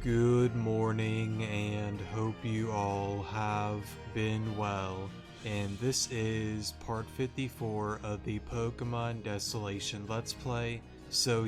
Good morning and hope you all have been well. And this is part 54 of the Pokemon Desolation Let's Play. So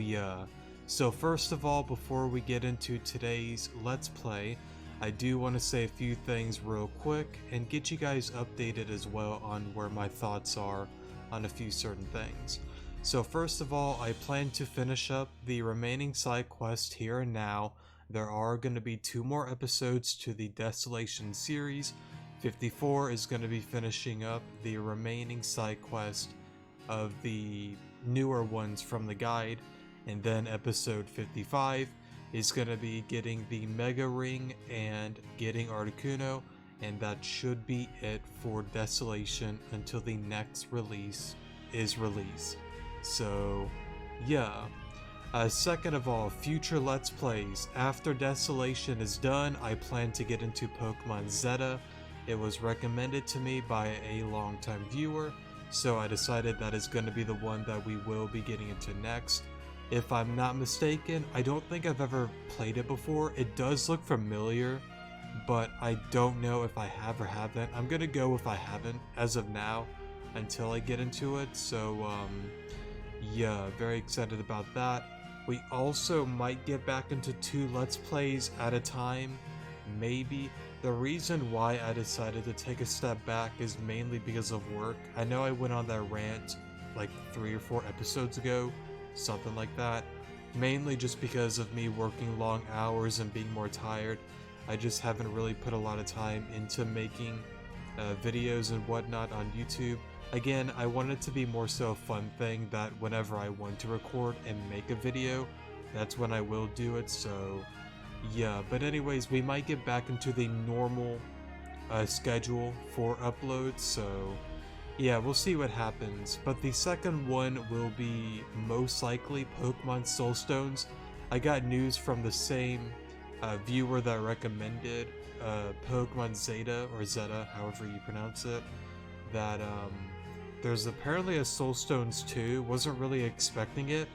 first of all, before we get into today's Let's Play, I do want to say a few things real quick and get you guys updated as well on where my thoughts are on a few certain things. So first of all, I plan to finish up the remaining side quest here and now. There are going to be 2 more episodes to the Desolation series. 54 is going to be finishing up the remaining side quest of the newer ones from the guide, and then episode 55 is going to be getting the Mega Ring and getting Articuno, and that should be it for Desolation until the next release is released. So yeah. Second of all, future Let's Plays. After Desolation is done, I plan to get into Pokemon Zeta. It was recommended to me by a longtime viewer, so I decided that is going to be the one that we will be getting into next. If I'm not mistaken, I don't think I've ever played it before. It does look familiar, but I don't know if I have or haven't. I'm going to go with I haven't as of now until I get into it, so yeah, very excited about that. We also might get back into 2 Let's Plays at a time, maybe. The reason why I decided to take a step back is mainly because of work. I know I went on that rant like 3 or 4 episodes ago, something like that. Mainly just because of me working long hours and being more tired. I just haven't really put a lot of time into making videos and whatnot on YouTube. Again, I want it to be more so a fun thing that whenever I want to record and make a video, that's when I will do it, so yeah. But anyways, we might get back into the normal schedule for uploads, so yeah, we'll see what happens. But the second one will be most likely Pokemon Soul Stones. I got news from the same viewer that recommended Pokemon Zeta, or Zeta, however you pronounce it, that there's apparently a Soul Stones 2, wasn't really expecting it,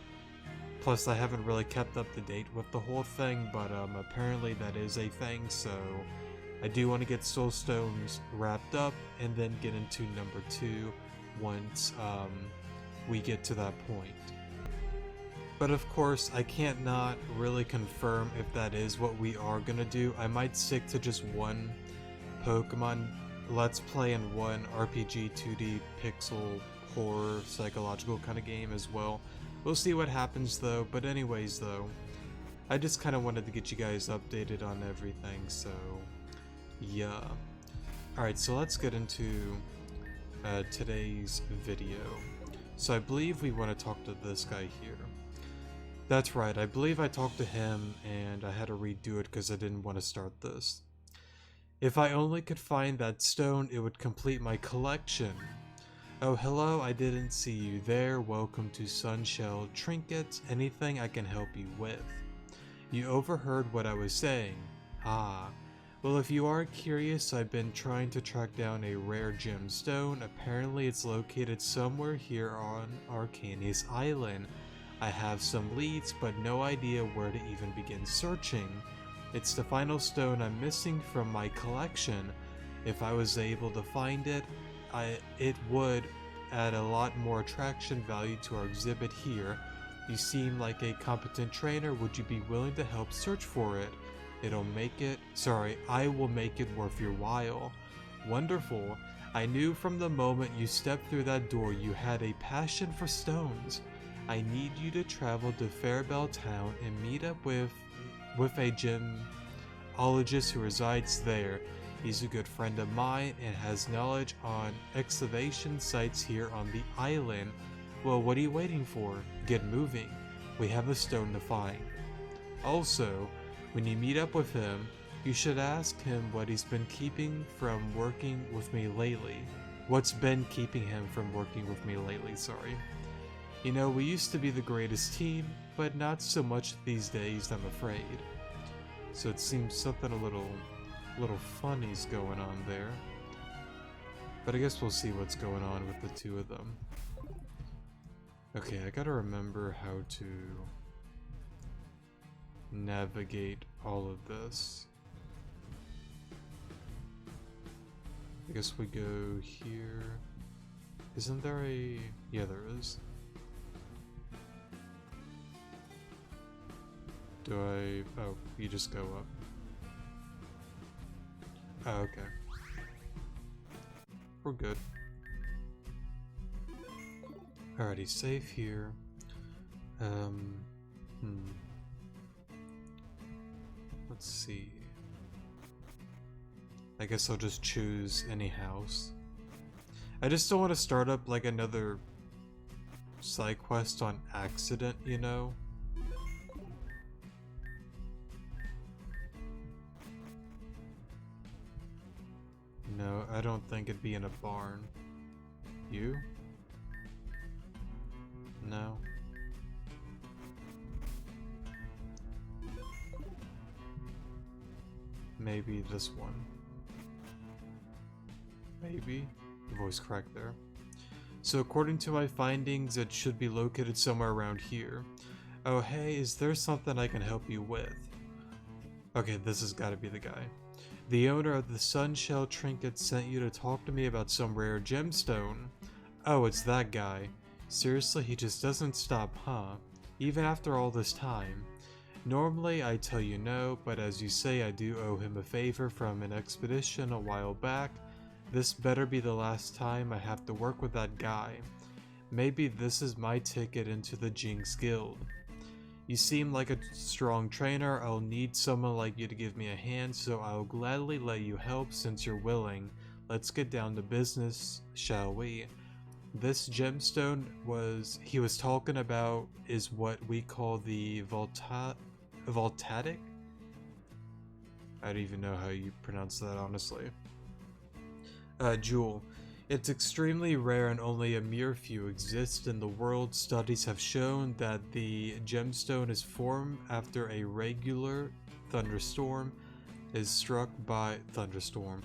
plus I haven't really kept up to date with the whole thing, but apparently that is a thing, so I do want to get Soul Stones wrapped up, and then get into number 2 once we get to that point. But of course, I can't not really confirm if that is what we are gonna do. I might stick to just one Pokemon Let's Play and one RPG 2D pixel horror psychological kind of game as well. We'll see what happens though, but anyways though, I just kind of wanted to get you guys updated on everything, so yeah. Alright, so let's get into today's video. So I believe we want to talk to this guy here. That's right, I believe I talked to him and I had to redo it because I didn't want to start this. If I only could find that stone, it would complete my collection. Oh, hello, I didn't see you there. Welcome to Sunshell Trinkets. Anything I can help you with? You overheard what I was saying. Ah. Well, if you are curious, I've been trying to track down a rare gemstone. Apparently it's located somewhere here on Arcanius Island. I have some leads, but no idea where to even begin searching. It's the final stone I'm missing from my collection. If I was able to find it, it would add a lot more attraction value to our exhibit here. You seem like a competent trainer. Would you be willing to help search for it? I will make it worth your while. Wonderful. I knew from the moment you stepped through that door you had a passion for stones. I need you to travel to Fairbell Town and meet up with a gemologist who resides there. He's a good friend of mine and has knowledge on excavation sites here on the island. Well, what are you waiting for? Get moving. We have a stone to find. Also, when you meet up with him, you should ask him what he's been keeping from working with me lately. What's been keeping him from working with me lately, sorry. You know, we used to be the greatest team, but not so much these days, I'm afraid. So it seems something a little funny's going on there. But I guess we'll see what's going on with the 2 of them. Okay, I gotta remember how to navigate all of this. I guess we go here. Isn't there a... yeah, there is. Do I... oh, you just go up. Oh, okay. We're good. Alrighty, save here. Let's see. I guess I'll just choose any house. I just don't want to start up like another side quest on accident, you know? No, I don't think it'd be in a barn. You? No. Maybe this one. Maybe. Voice crack there. So according to my findings, it should be located somewhere around here. Oh hey, is there something I can help you with? Okay, this has got to be the guy. The owner of the Sunshell Trinket sent you to talk to me about some rare gemstone. Oh, it's that guy. Seriously, he just doesn't stop, huh? Even after all this time. Normally, I tell you no, but as you say, I do owe him a favor from an expedition a while back. This better be the last time I have to work with that guy. Maybe this is my ticket into the Jinx Guild. You seem like a strong trainer. I'll need someone like you to give me a hand, so I'll gladly let you help since you're willing. Let's get down to business, shall we? This gemstone he was talking about is what we call the Voltaic? I don't even know how you pronounce that, honestly. Jewel. It's extremely rare and only a mere few exist in the world. Studies have shown that the gemstone is formed after a regular thunderstone is struck by Thunderstone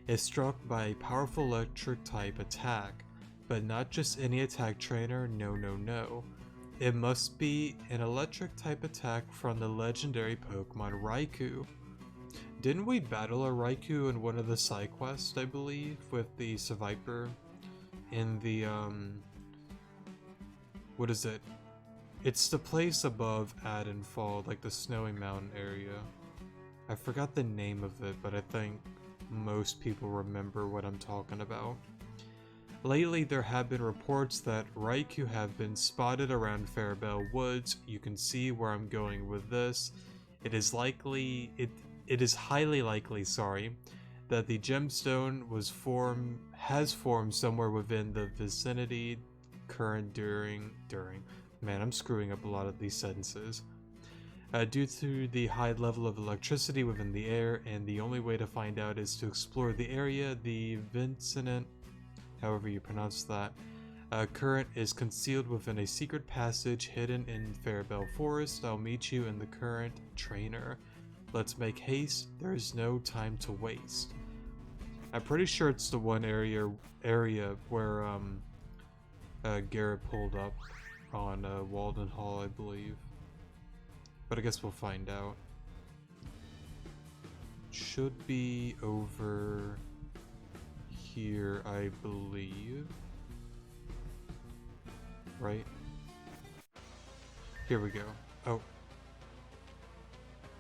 is struck by a powerful electric type attack, but not just any attack trainer, no. It must be an electric type attack from the legendary Pokemon Raikou. Didn't we battle a Raikou in one of the side quests, I believe, with the Seviper in the, what is it? It's the place above Adenfall, like the Snowy Mountain area. I forgot the name of it, but I think most people remember what I'm talking about. Lately, there have been reports that Raikou have been spotted around Fairbell Woods. You can see where I'm going with this. It is highly likely, that the gemstone has formed somewhere within the vicinity during. Man, I'm screwing up a lot of these sentences. Due to the high level of electricity within the air, and the only way to find out is to explore the area. The Vincent, however you pronounce that, current is concealed within a secret passage hidden in Fairbell Forest. I'll meet you in the current trainer. Let's make haste, there is no time to waste. I'm pretty sure it's the one area where Garrett pulled up on Walden Hall, I believe. But I guess we'll find out. Should be over here, I believe. Right? Here we go. Oh.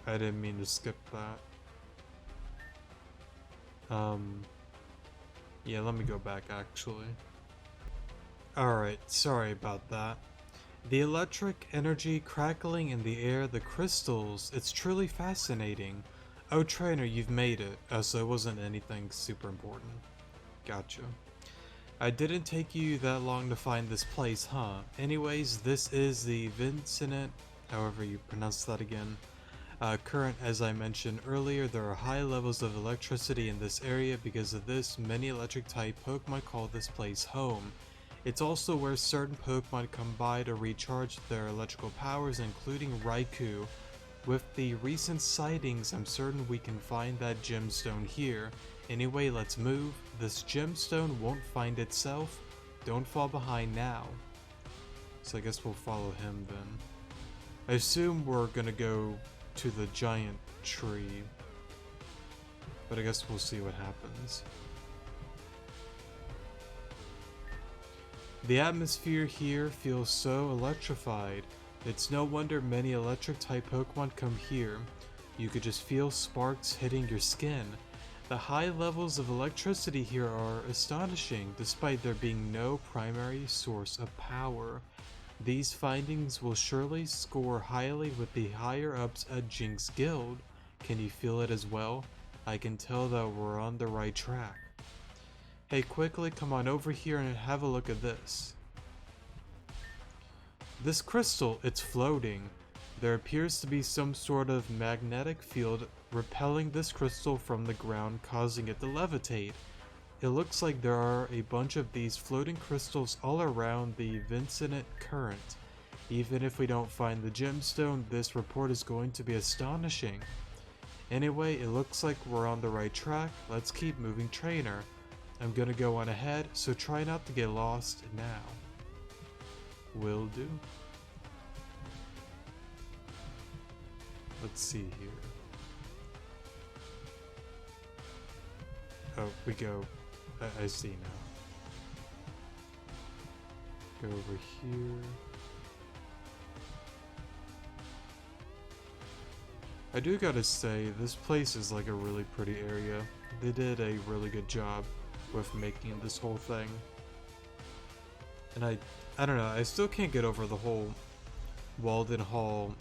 I didn't mean to skip that. Yeah, let me go back actually. Alright, sorry about that. The electric energy crackling in the air, the crystals, it's truly fascinating. Oh trainer, you've made it. Oh, so it wasn't anything super important. Gotcha. I didn't take you that long to find this place, huh? Anyways, this is the Vincent, however you pronounce that again. Current, as I mentioned earlier, there are high levels of electricity in this area. Because of this, many electric type Pokemon call this place home. It's also where certain Pokemon come by to recharge their electrical powers, including Raikou. With the recent sightings, I'm certain we can find that gemstone here. Anyway, let's move. This gemstone won't find itself. Don't fall behind now. So I guess we'll follow him then. I assume we're gonna go to the giant tree. But I guess we'll see what happens. The atmosphere here feels so electrified. It's no wonder many electric type Pokemon come here. You could just feel sparks hitting your skin. The high levels of electricity here are astonishing, despite there being no primary source of power. These findings will surely score highly with the higher ups at Jinx Guild. Can you feel it as well? I can tell that we're on the right track. Hey, quickly come on over here and have a look at this. This crystal, it's floating. There appears to be some sort of magnetic field repelling this crystal from the ground, causing it to levitate. It looks like there are a bunch of these floating crystals all around the Vincent current. Even if we don't find the gemstone, this report is going to be astonishing. Anyway, it looks like we're on the right track. Let's keep moving, trainer. I'm gonna go on ahead, so try not to get lost now. Will do. Let's see here. Oh, we go. I see now. Go over here. I do gotta say, this place is like a really pretty area. They did a really good job with making this whole thing. And I don't know, I still can't get over the whole Walden Hall,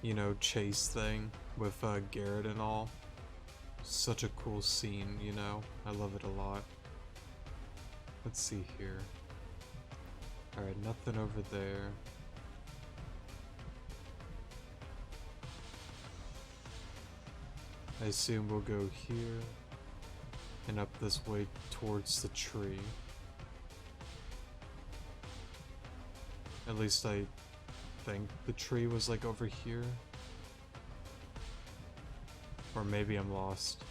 you know, chase thing with Garrett and all. Such a cool scene, you know? I love it a lot. Let's see here. Alright, nothing over there. I assume we'll go here and up this way towards the tree. At least I think the tree was like over here. Or maybe I'm lost.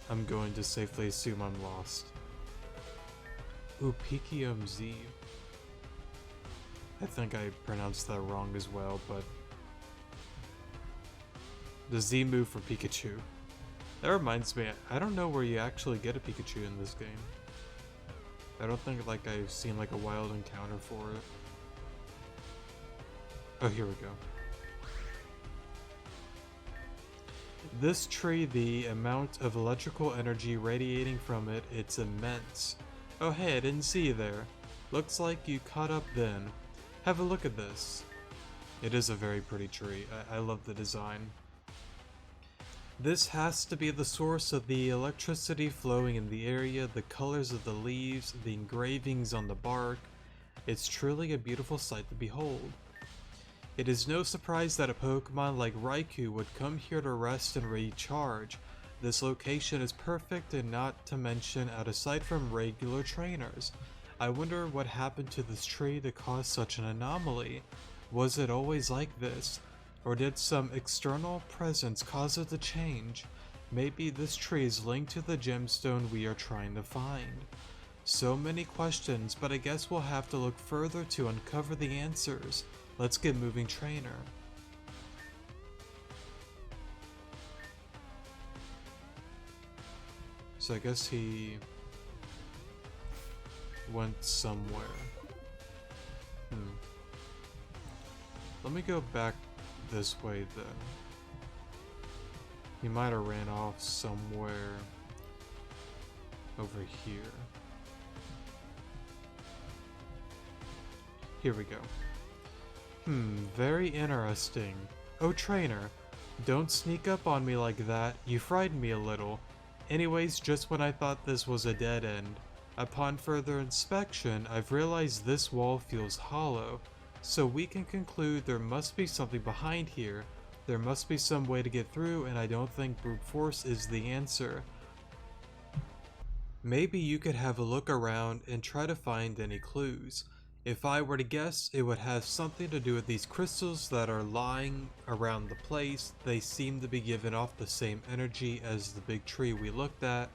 I'm going to safely assume I'm lost. Ooh, Z. I think I pronounced that wrong as well, but the Z move for Pikachu. That reminds me, I don't know where you actually get a Pikachu in this game. I don't think like I've seen like a wild encounter for it. Oh, here we go. This tree, the amount of electrical energy radiating from it, it's immense. Oh hey, I didn't see you there. Looks like you caught up then. Have a look at this. It is a very pretty tree. I love the design. This has to be the source of the electricity flowing in the area, the colors of the leaves, the engravings on the bark. It's truly a beautiful sight to behold. It is no surprise that a Pokemon like Raikou would come here to rest and recharge. This location is perfect and not to mention out of sight from regular trainers. I wonder what happened to this tree to cause such an anomaly. Was it always like this? Or did some external presence cause it to change? Maybe this tree is linked to the gemstone we are trying to find. So many questions, but I guess we'll have to look further to uncover the answers. Let's get moving, trainer. So I guess he went somewhere. Let me go back this way then. He might have ran off somewhere over here. Here we go. Very interesting. Oh, trainer, don't sneak up on me like that. You frightened me a little. Anyways, just when I thought this was a dead end. Upon further inspection, I've realized this wall feels hollow. So we can conclude there must be something behind here. There must be some way to get through, and I don't think brute force is the answer. Maybe you could have a look around and try to find any clues. If I were to guess, it would have something to do with these crystals that are lying around the place. They seem to be giving off the same energy as the big tree we looked at.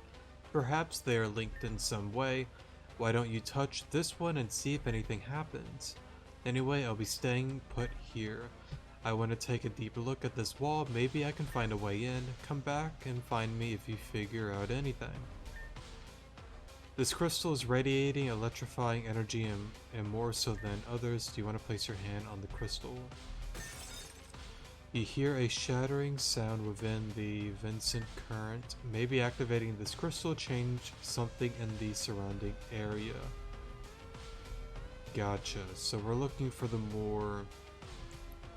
Perhaps they are linked in some way. Why don't you touch this one and see if anything happens? Anyway, I'll be staying put here. I want to take a deeper look at this wall. Maybe I can find a way in. Come back and find me if you figure out anything. This crystal is radiating electrifying energy and more so than others. Do you want to place your hand on the crystal? You hear a shattering sound within the Vincent current. Maybe activating this crystal changed something in the surrounding area. Gotcha. So we're looking for the more,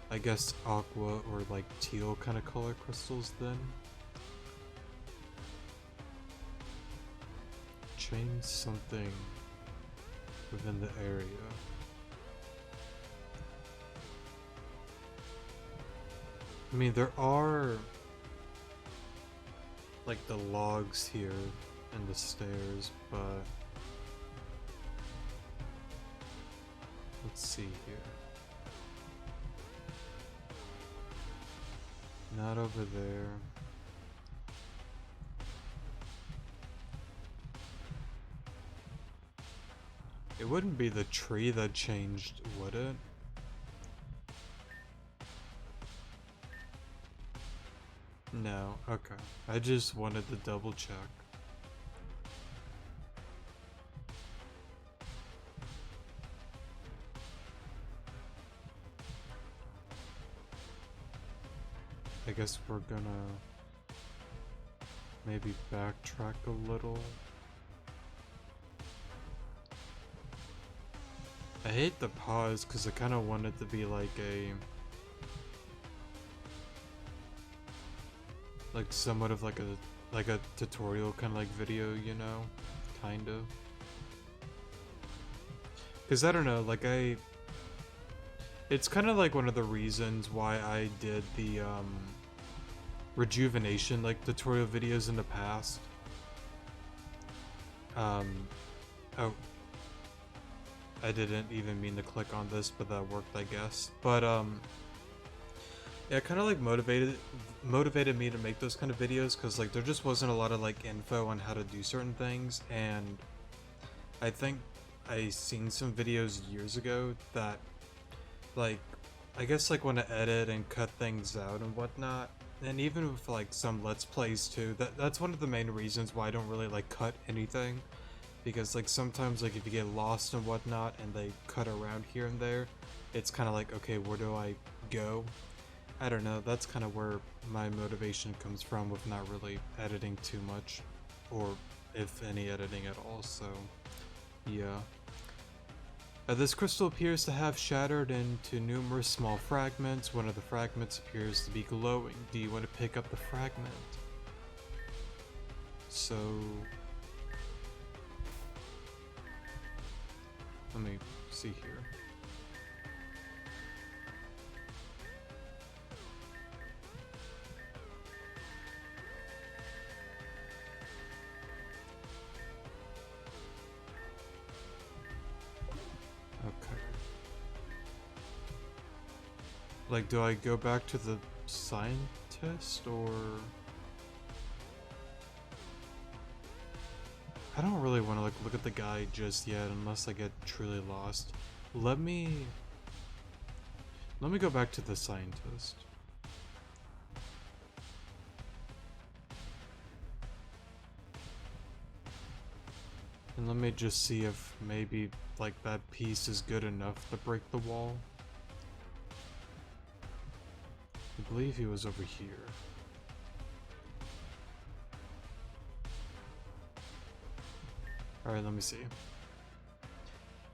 I guess, aqua or like teal kind of color crystals then. Change something within the area. I mean, there are like the logs here and the stairs, but let's see here. Not over there. It wouldn't be the tree that changed, would it? No, okay. I just wanted to double check. I guess we're gonna maybe backtrack a little. I hate the pause because I kind of want it to be like somewhat of like a tutorial kind of like video, you know, kind of. Because I don't know, like it's kind of like one of the reasons why I did the rejuvenation like tutorial videos in the past. Oh, I didn't even mean to click on this, but that worked, I guess. But yeah, it kind of like motivated me to make those kind of videos because like there just wasn't a lot of like info on how to do certain things, and I think I seen some videos years ago that like I guess like want to edit and cut things out and whatnot, and even with like some let's plays too. That's one of the main reasons why I don't really like cut anything. Because like sometimes like if you get lost and whatnot and they cut around here and there, it's kind of like, okay, where do I go? I don't know, that's kind of where my motivation comes from with not really editing too much, or if any editing at all, so yeah. This crystal appears to have shattered into numerous small fragments. One of the fragments appears to be glowing. Do you want to pick up the fragment? So let me see here. Okay. Like, do I go back to the scientist, or I don't really want to like look at the guy just yet unless I get truly lost. Let me go back to the scientist. And let me just see if maybe like that piece is good enough to break the wall. I believe he was over here. Alright, let me see.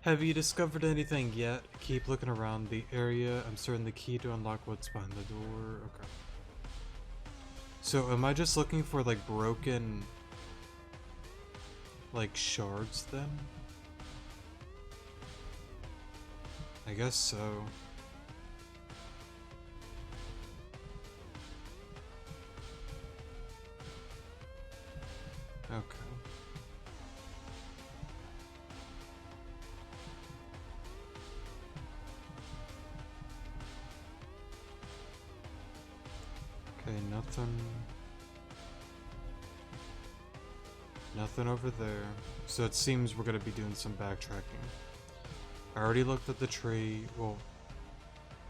Have you discovered anything yet? Keep looking around the area. I'm certain the key to unlock what's behind the door. Okay. So am I just looking for like broken like shards then? I guess so. Okay. Okay, nothing over there. So it seems we're gonna be doing some backtracking. I already looked at the tree. Well,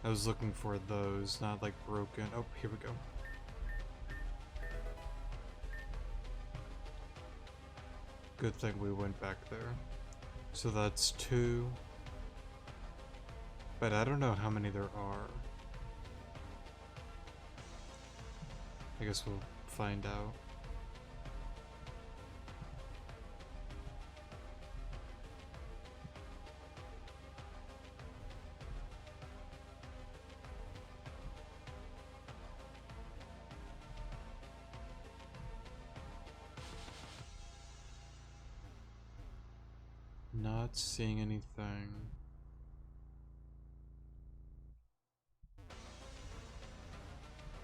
I was looking for those, not like broken. Oh, here we go. Good thing we went back there. So that's 2. But I don't know how many there are. I guess we'll find out. Not seeing anything.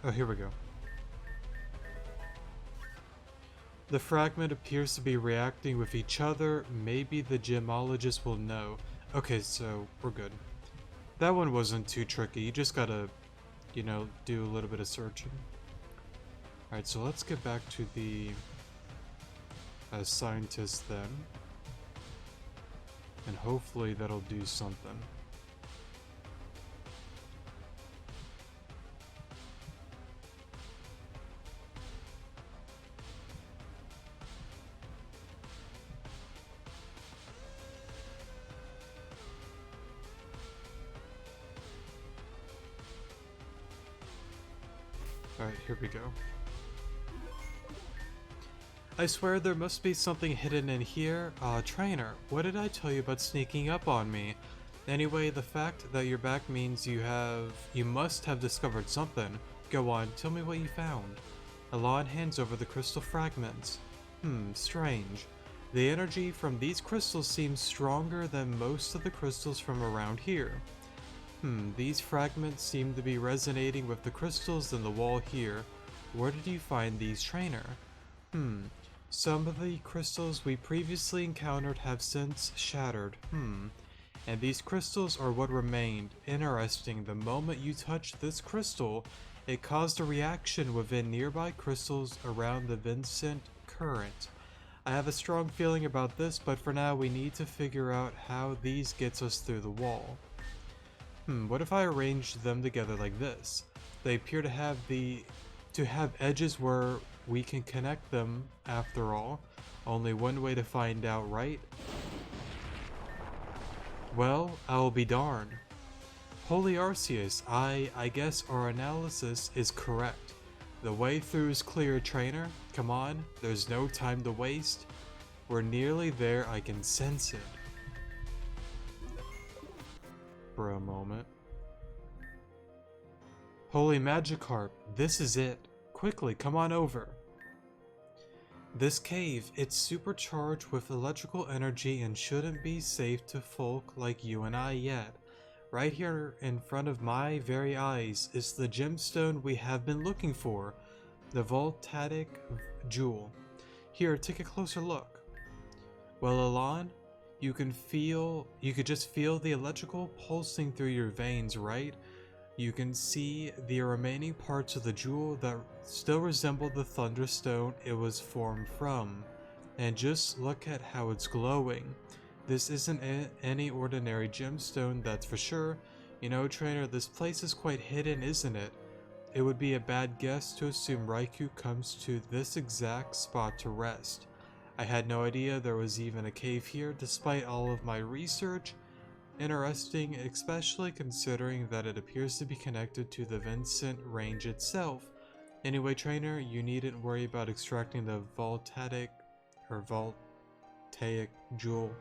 Oh, here we go. The fragment appears to be reacting with each other. Maybe the gemologist will know. Okay, so we're good. That one wasn't too tricky. You just gotta, you know, do a little bit of searching. Alright, so let's get back to the scientist then. And hopefully that'll do something. Alright, here we go. I swear there must be something hidden in here. Trainer, what did I tell you about sneaking up on me? Anyway, the fact that you're back means you must have discovered something. Go on, tell me what you found. Alon hands over the crystal fragments. Strange. The energy from these crystals seems stronger than most of the crystals from around here. These fragments seem to be resonating with the crystals in the wall here. Where did you find these, Trainer? Some of the crystals we previously encountered have since shattered. And these crystals are what remained. Interesting, the moment you touched this crystal, it caused a reaction within nearby crystals around the Vincent current. I have a strong feeling about this, but for now we need to figure out how these gets us through the wall. What if I arrange them together like this? They appear to have edges where we can connect them after all. Only one way to find out, right? Well, I'll be darned. Holy Arceus, I guess our analysis is correct. The way through is clear, Trainer. Come on, there's no time to waste. We're nearly there, I can sense it. For a moment. Holy Magikarp, this is it. Quickly, come on over. This cave, it's supercharged with electrical energy and shouldn't be safe to folk like you and I yet. Right here in front of my very eyes is the gemstone we have been looking for, the Voltaic Jewel. Here, take a closer look. Well, Alon, you could just feel the electrical pulsing through your veins, right? You can see the remaining parts of the jewel that still resemble the thunderstone it was formed from. And just look at how it's glowing. This isn't any ordinary gemstone, that's for sure. You know, Trainer, this place is quite hidden, isn't it? It would be a bad guess to assume Raikou comes to this exact spot to rest. I had no idea there was even a cave here, despite all of my research. Interesting, especially considering that it appears to be connected to the Vincent range itself. Anyway, Trainer, you needn't worry about extracting the Voltaic Jewel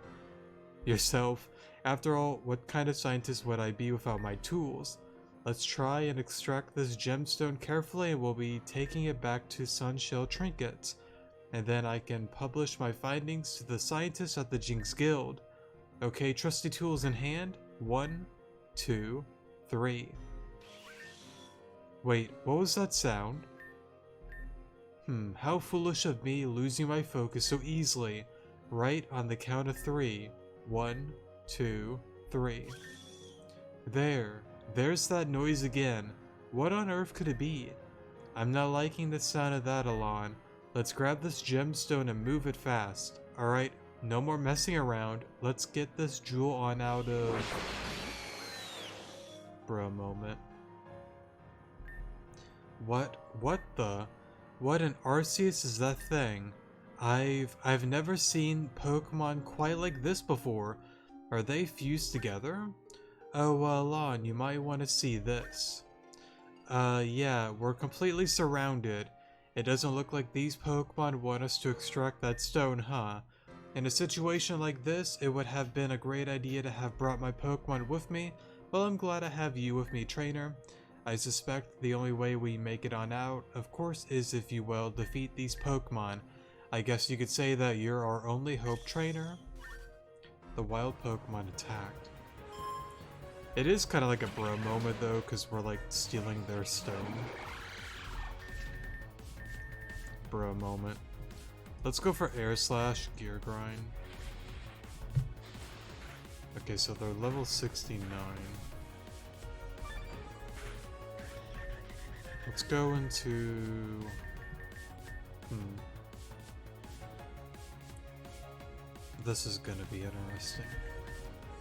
yourself. After all, what kind of scientist would I be without my tools? Let's try and extract this gemstone carefully, and we'll be taking it back to Sunshell Trinkets. And then I can publish my findings to the scientists at the Jinx Guild. Okay, trusty tools in hand. 1, 2, 3. Wait, what was that sound? How foolish of me losing my focus so easily. Right on the count of 3. 1, 2, 3. There's that noise again. What on earth could it be? I'm not liking the sound of that, Alon. Let's grab this gemstone and move it fast. Alright, no more messing around. Let's get this jewel on out of... Bro moment. What an Arceus is that thing? I've never seen Pokemon quite like this before. Are they fused together? Oh, Lon, you might want to see this. Yeah, we're completely surrounded. It doesn't look like these Pokemon want us to extract that stone, huh? In a situation like this, it would have been a great idea to have brought my Pokemon with me. Well, I'm glad I have you with me, trainer. I suspect the only way we make it on out, of course, is if you will defeat these Pokemon. I guess you could say that you're our only hope, trainer. The wild Pokemon attacked. It is kind of like a bro moment though, because we're like stealing their stone. Bro moment. Let's go for Air Slash, Gear Grind. Okay, so they're level 69. Let's go into... This is gonna be interesting.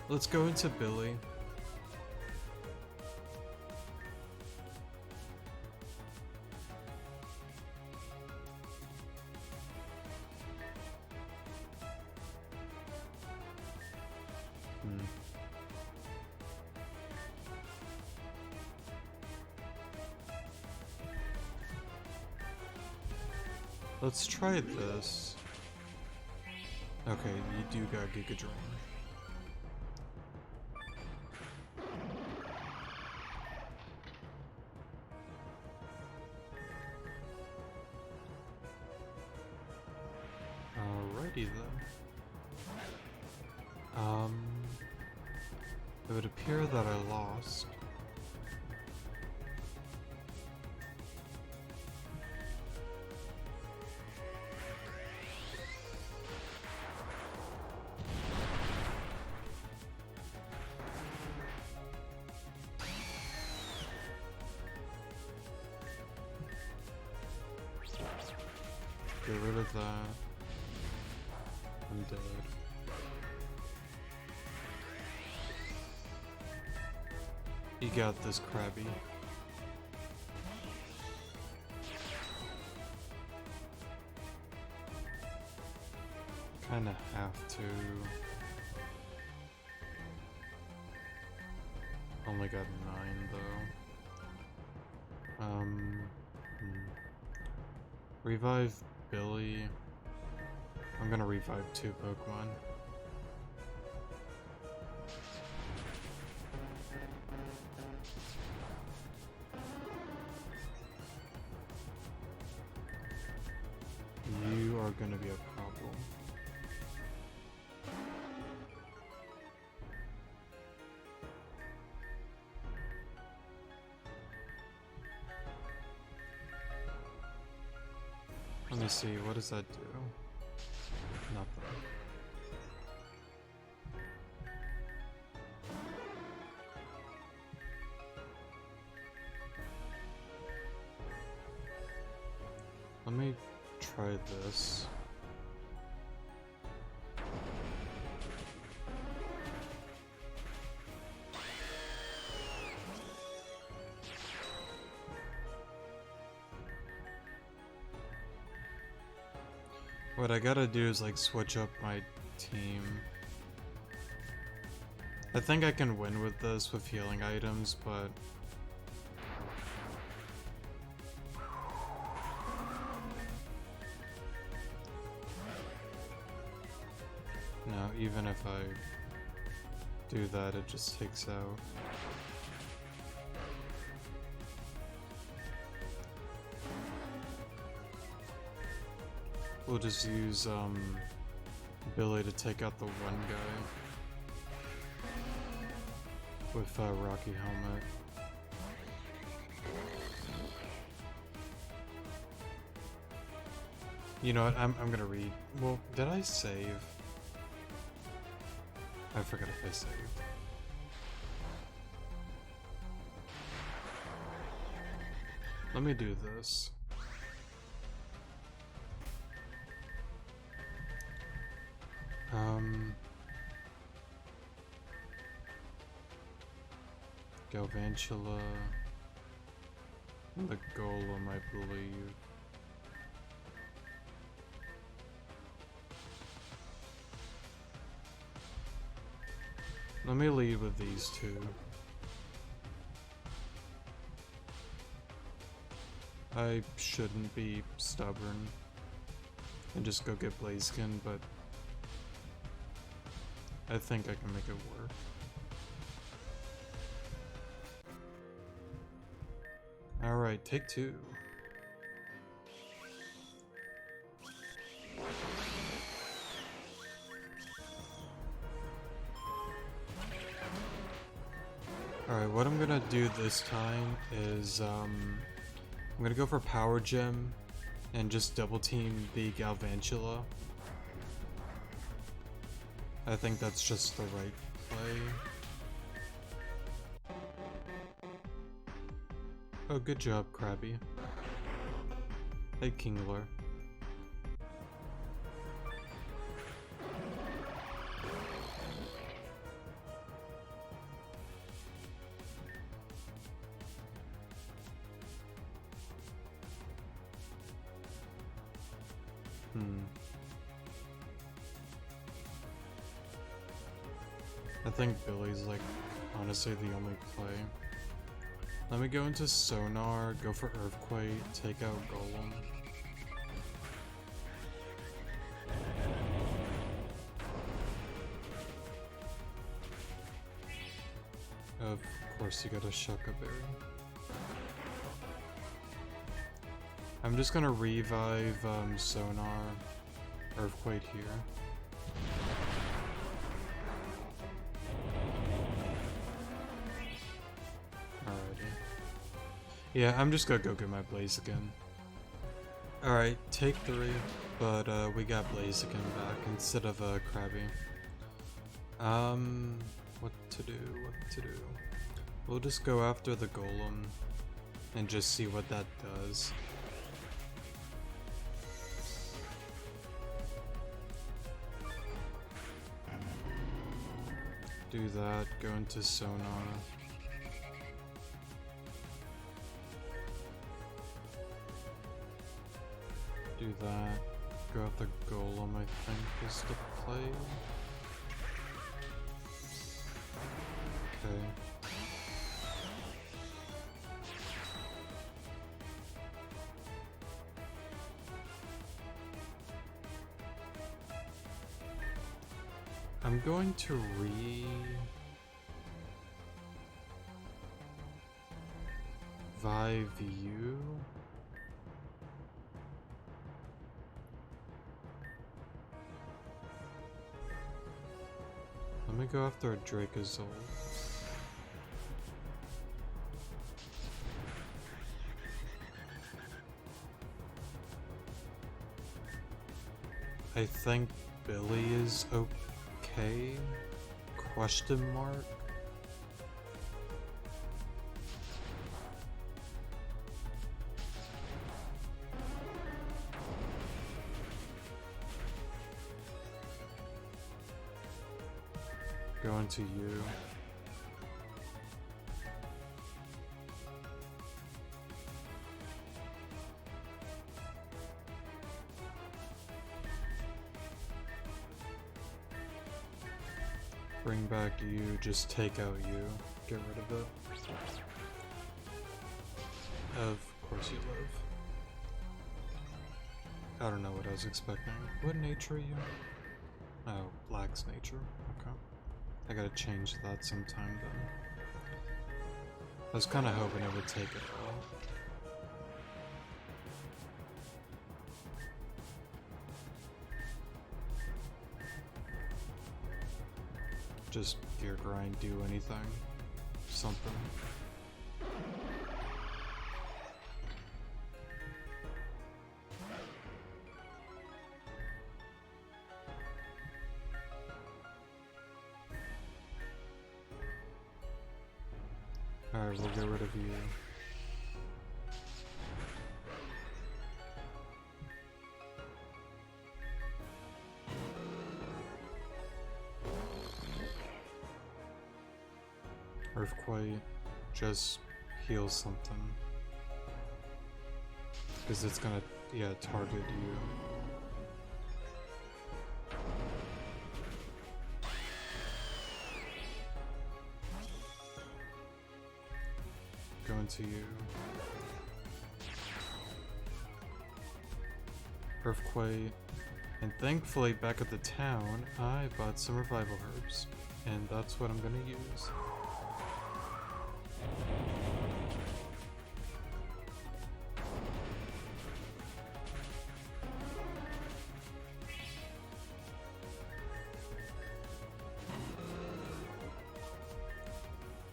Let's go into Billy. Let's try this. Okay, you do got Giga Drain. Alrighty then. It would appear that I lost. Get rid of that. I'm dead. You got this, Krabby. Kinda have to. Only got 9 though. Revive Billy. I'm gonna revive 2 Pokemon. You are gonna be a problem. Let me see, what does that do? Nothing. Let me try this. What I gotta do is like switch up my team. I think I can win with this with healing items, but no, even if I do that, it just takes out. We'll just use Billy to take out the one guy with Rocky Helmet. You know what? I'm gonna read. Well, did I save? I forgot if I saved. Let me do this. Galvantula, and the Golem, I believe. Let me lead with these two. I shouldn't be stubborn and just go get Blaziken, but I think I can make it work. Alright, take two. Alright, what I'm gonna do this time is, I'm gonna go for Power Gem and just double team the Galvantula. I think that's just the right play. Oh, good job, Krabby. Hey, Kingler. I think Billy's like honestly the only play. Let me go into Sonar, go for Earthquake, take out Golem. Of course you got a Shucka Berry. I'm just gonna revive Sonar, Earthquake here. Yeah, I'm just gonna go get my Blaziken. Alright, take 3, but we got Blaziken back instead of Krabby. What to do, We'll just go after the Golem and just see what that does. Do that, go into Sonar. Do that. Go out the Golem, I think, is the play. Okay. I'm going to revive you. Let me go after a Dracozolt. I think Billy is okay? Question mark? Going to you. Bring back you, just take out you. Get rid of it. Of course you live. I don't know what I was expecting. What nature are you? Oh, Black's nature. Okay. I gotta change that sometime then. I was kinda hoping it would take it all. Just gear grind, do anything. Something. Alright, we'll get rid of you. Earthquake. just heal something. Because it's gonna, yeah, target you. Going to you. Earthquake. And thankfully, back at the town, I bought some revival herbs. And that's what I'm gonna use.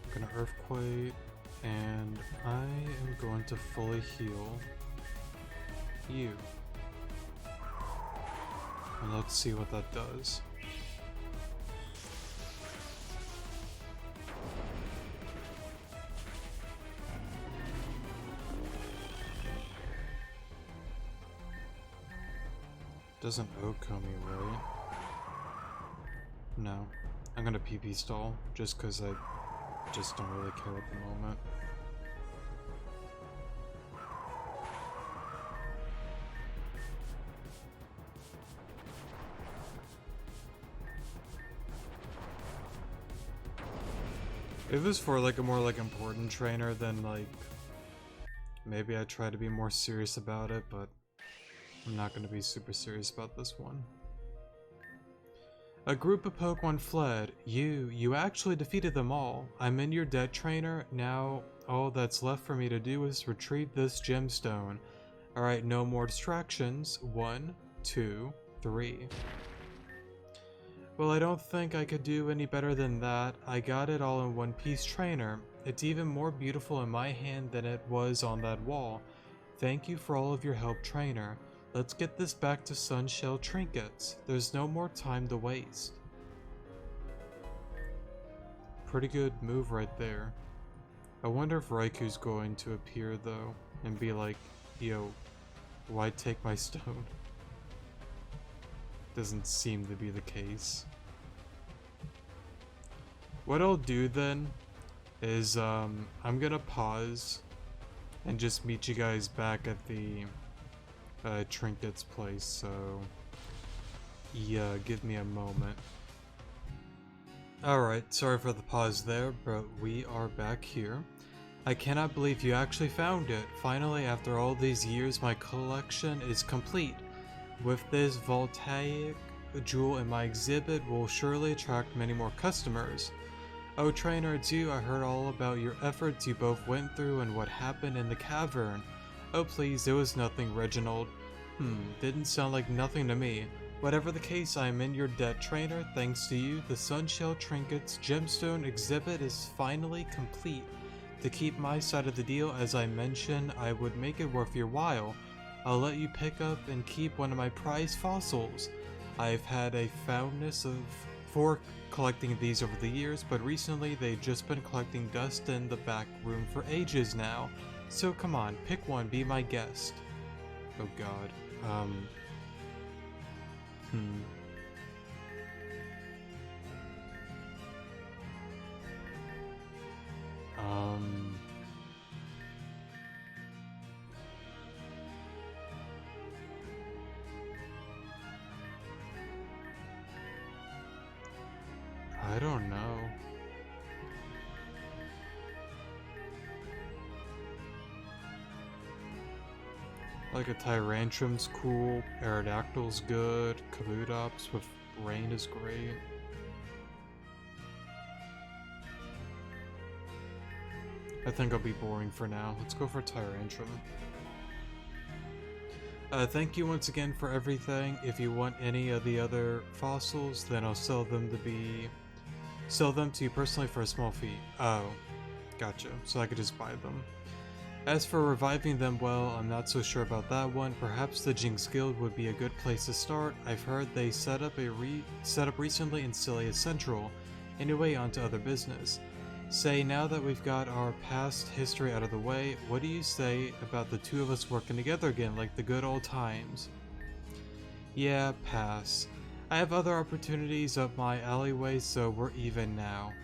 I'm gonna Earthquake, and I am going to fully heal you. And let's see what that does. Doesn't Oko me, right? No. I'm gonna PP stall, just cause I just don't really care at the moment. If it was for like a more like important trainer, then like maybe I'd try to be more serious about it, but I'm not going to be super serious about this one. A group of Pokemon fled. You actually defeated them all. I'm in your debt, trainer. Now all that's left for me to do is retrieve this gemstone. Alright, no more distractions. 1, 2, 3. Well, I don't think I could do any better than that. I got it all in one piece, trainer. It's even more beautiful in my hand than it was on that wall. Thank you for all of your help, trainer. Let's get this back to Sunshell Trinkets. There's no more time to waste. Pretty good move right there. I wonder if Raiku's going to appear though and be like, yo, why take my stone? Doesn't seem to be the case. What I'll do then is I'm gonna pause and just meet you guys back at the Trinkets place, so yeah, give me a moment. Alright, sorry for the pause there, but we are back here. I cannot believe you actually found it. Finally, after all these years, my collection is complete. With this voltaic jewel in my exhibit will surely attract many more customers. Oh, trainer, it's you. I heard all about your efforts you both went through and what happened in the cavern. Oh please, it was nothing, Reginald. Didn't sound like nothing to me. Whatever the case, I am in your debt, trainer. Thanks to you, the Sunshell Trinkets gemstone exhibit is finally complete. To keep my side of the deal, as I mentioned, I would make it worth your while. I'll let you pick up and keep one of my prized fossils. I've had a fondness for collecting these over the years, but recently they've just been collecting dust in the back room for ages now. So come on, pick one, be my guest. Oh god. I don't know. Like a Tyrantrum's cool, Aerodactyl's good, Kabutops with rain is great. I think I'll be boring for now. Let's go for Tyrantrum. Thank you once again for everything. If you want any of the other fossils, then I'll sell them to you personally for a small fee. Oh, gotcha. So I could just buy them. As for reviving them, well, I'm not so sure about that one. Perhaps the Jinx Guild would be a good place to start. I've heard they set up recently in Celia Central. Anyway, on to other business. Say, now that we've got our past history out of the way, what do you say about the two of us working together again, like the good old times? Yeah, pass. I have other opportunities up my alleyway, so we're even now.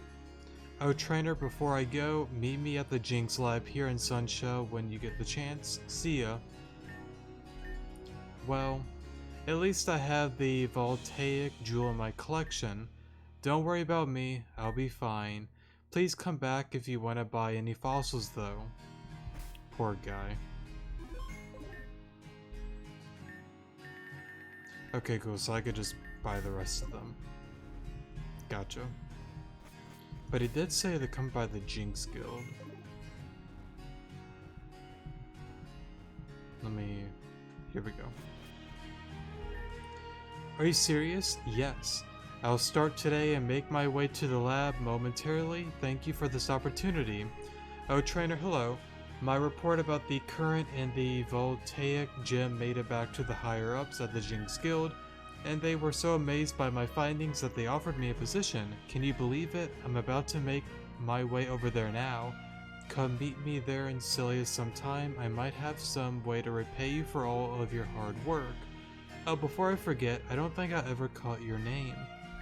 Oh, trainer, before I go, meet me at the Jinx lab here in Sunshow when you get the chance. See ya. Well, at least I have the voltaic jewel in my collection. Don't worry about me, I'll be fine. Please come back if you want to buy any fossils though. Poor guy. Okay, cool, so I could just buy the rest of them. Gotcha. But he did say to come by the Jinx Guild. Here we go. Are you serious? Yes. I'll start today and make my way to the lab momentarily. Thank you for this opportunity. Oh, trainer, hello. My report about the current and the voltaic gem made it back to the higher-ups at the Jinx Guild, and they were so amazed by my findings that they offered me a position. Can you believe it? I'm about to make my way over there now. Come meet me there in Celia sometime. I might have some way to repay you for all of your hard work. Oh, before I forget, I don't think I ever caught your name.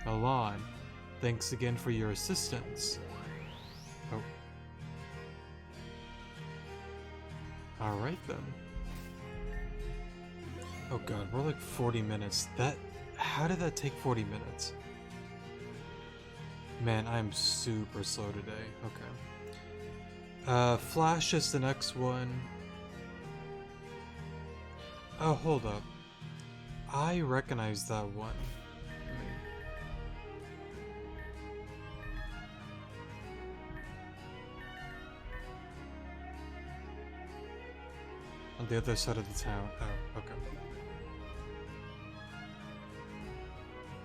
Alon. Thanks again for your assistance. Oh. Alright then. Oh god, we're like 40 minutes. How did that take 40 minutes? Man, I'm super slow today. Okay. Flash is the next one. Oh, hold up. I recognize that one. On the other side of the town. Oh, okay.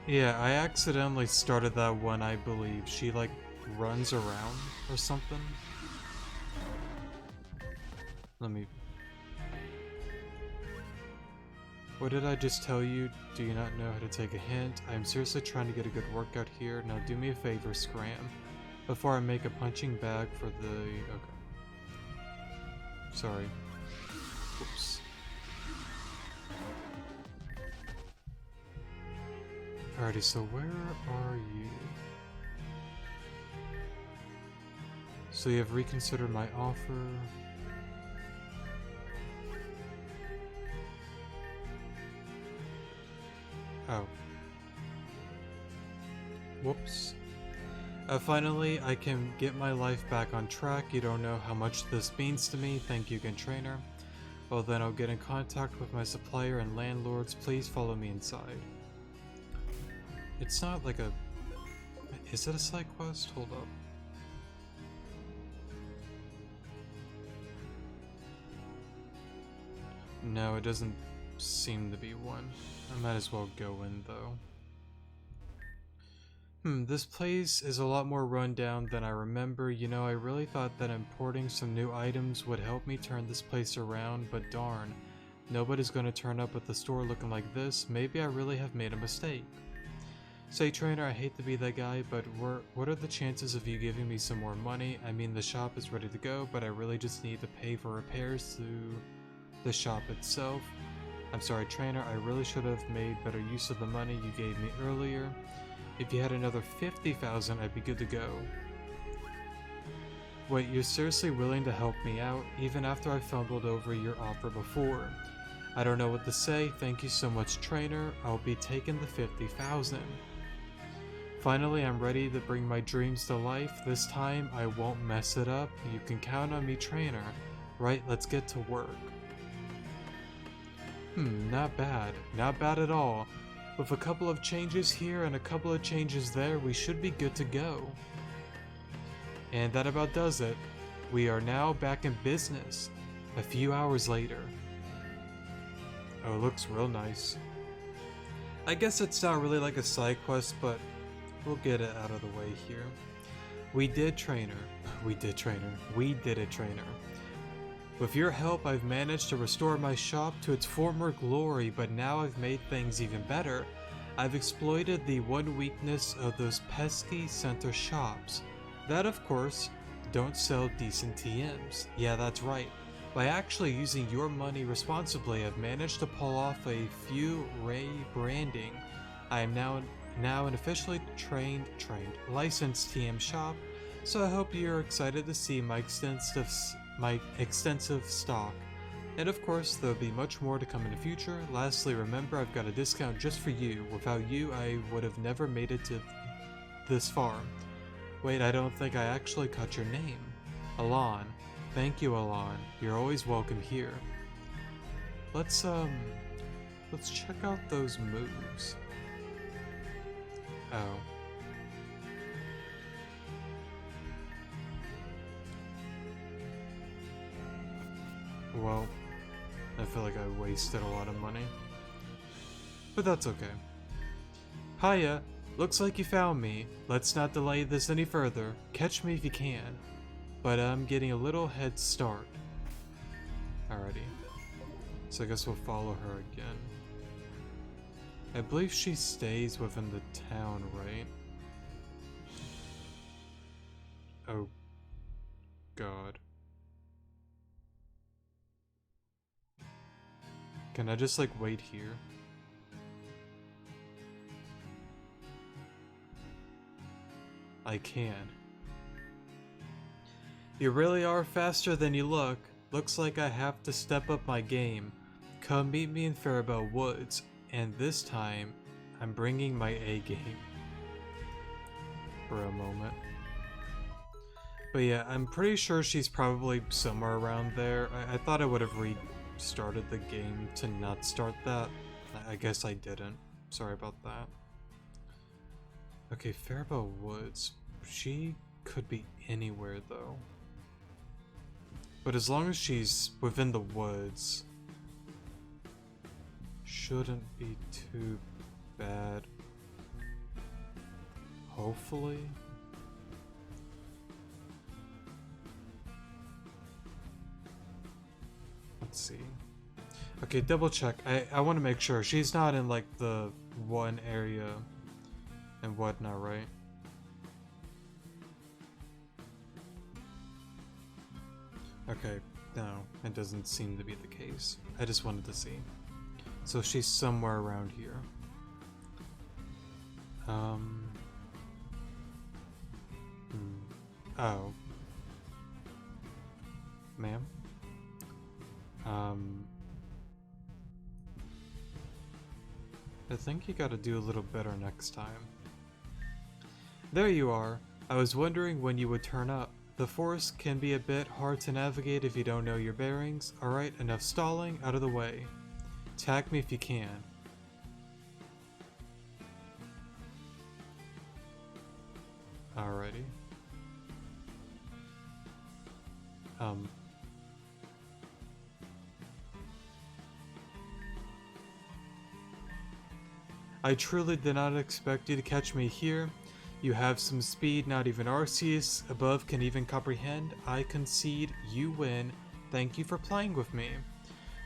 Yeah, I accidentally started that one, I believe. She, like, runs around or something. What did I just tell you? Do you not know how to take a hint? I am seriously trying to get a good workout here. Now do me a favor, Scram. Before I make a punching bag for the... Okay. Sorry. Oops. Alrighty, so where are you? So you have reconsidered my offer. Oh. Whoops. Finally, I can get my life back on track. You don't know how much this means to me. Thank you again, trainer. Well then, I'll get in contact with my supplier and landlords. Please follow me inside. It's not like a... Is it a side quest? Hold up. No, it doesn't seem to be one. I might as well go in though. This place is a lot more run down than I remember. You know, I really thought that importing some new items would help me turn this place around, but darn. Nobody's gonna turn up at the store looking like this. Maybe I really have made a mistake. Say, trainer, I hate to be that guy, but what are the chances of you giving me some more money? I mean, the shop is ready to go, but I really just need to pay for repairs to the shop itself. I'm sorry, trainer, I really should have made better use of the money you gave me earlier. If you had another 50,000, I'd be good to go. Wait, you're seriously willing to help me out, even after I fumbled over your offer before? I don't know what to say. Thank you so much, trainer. I'll be taking the 50,000. Finally, I'm ready to bring my dreams to life. This time, I won't mess it up. You can count on me, trainer. Right, let's get to work. Not bad. Not bad at all. With a couple of changes here and a couple of changes there, we should be good to go. And that about does it. We are now back in business. A few hours later. Oh, it looks real nice. I guess it's not really like a side quest, but we'll get it out of the way here. We did it, trainer. We did it, trainer. With your help, I've managed to restore my shop to its former glory, but now I've made things even better. I've exploited the one weakness of those pesky center shops. That, of course, don't sell decent TMs. Yeah, that's right. By actually using your money responsibly, I've managed to pull off a few branding. I am now an officially trained licensed TM shop, so I hope you're excited to see my extensive stock. And of course, there'll be much more to come in the future. Lastly, remember I've got a discount just for you. Without you, I would have never made it to this far. Wait, I don't think I actually caught your name. Alon. Thank you, Alon. You're always welcome here. Let's check out those moves. Oh. Well, I feel like I wasted a lot of money. But that's okay. Hiya! Looks like you found me. Let's not delay this any further. Catch me if you can. But I'm getting a little head start. Alrighty. So I guess we'll follow her again. I believe she stays within the town, right? Oh. God. Can I just like wait here? I can. You really are faster than you look. Looks like I have to step up my game. Come meet me in Faribault Woods, and this time, I'm bringing my A game. For a moment. But yeah, I'm pretty sure she's probably somewhere around there. I thought I would have restarted the game to not start that. I guess I didn't. Sorry about that. Okay, Faribault Woods. She could be anywhere though. But as long as she's within the woods, shouldn't be too bad. Hopefully. Let's see. Okay, double check. I want to make sure she's not in like the one area and whatnot, right? Okay, no, it doesn't seem to be the case. I just wanted to see. So she's somewhere around here. Oh. Ma'am? I think you gotta do a little better next time. There you are. I was wondering when you would turn up. The forest can be a bit hard to navigate if you don't know your bearings. Alright, enough stalling, out of the way. Tag me if you can. Alrighty. I truly did not expect you to catch me here. You have some speed not even Arceus above can even comprehend. I concede, you win. Thank you for playing with me.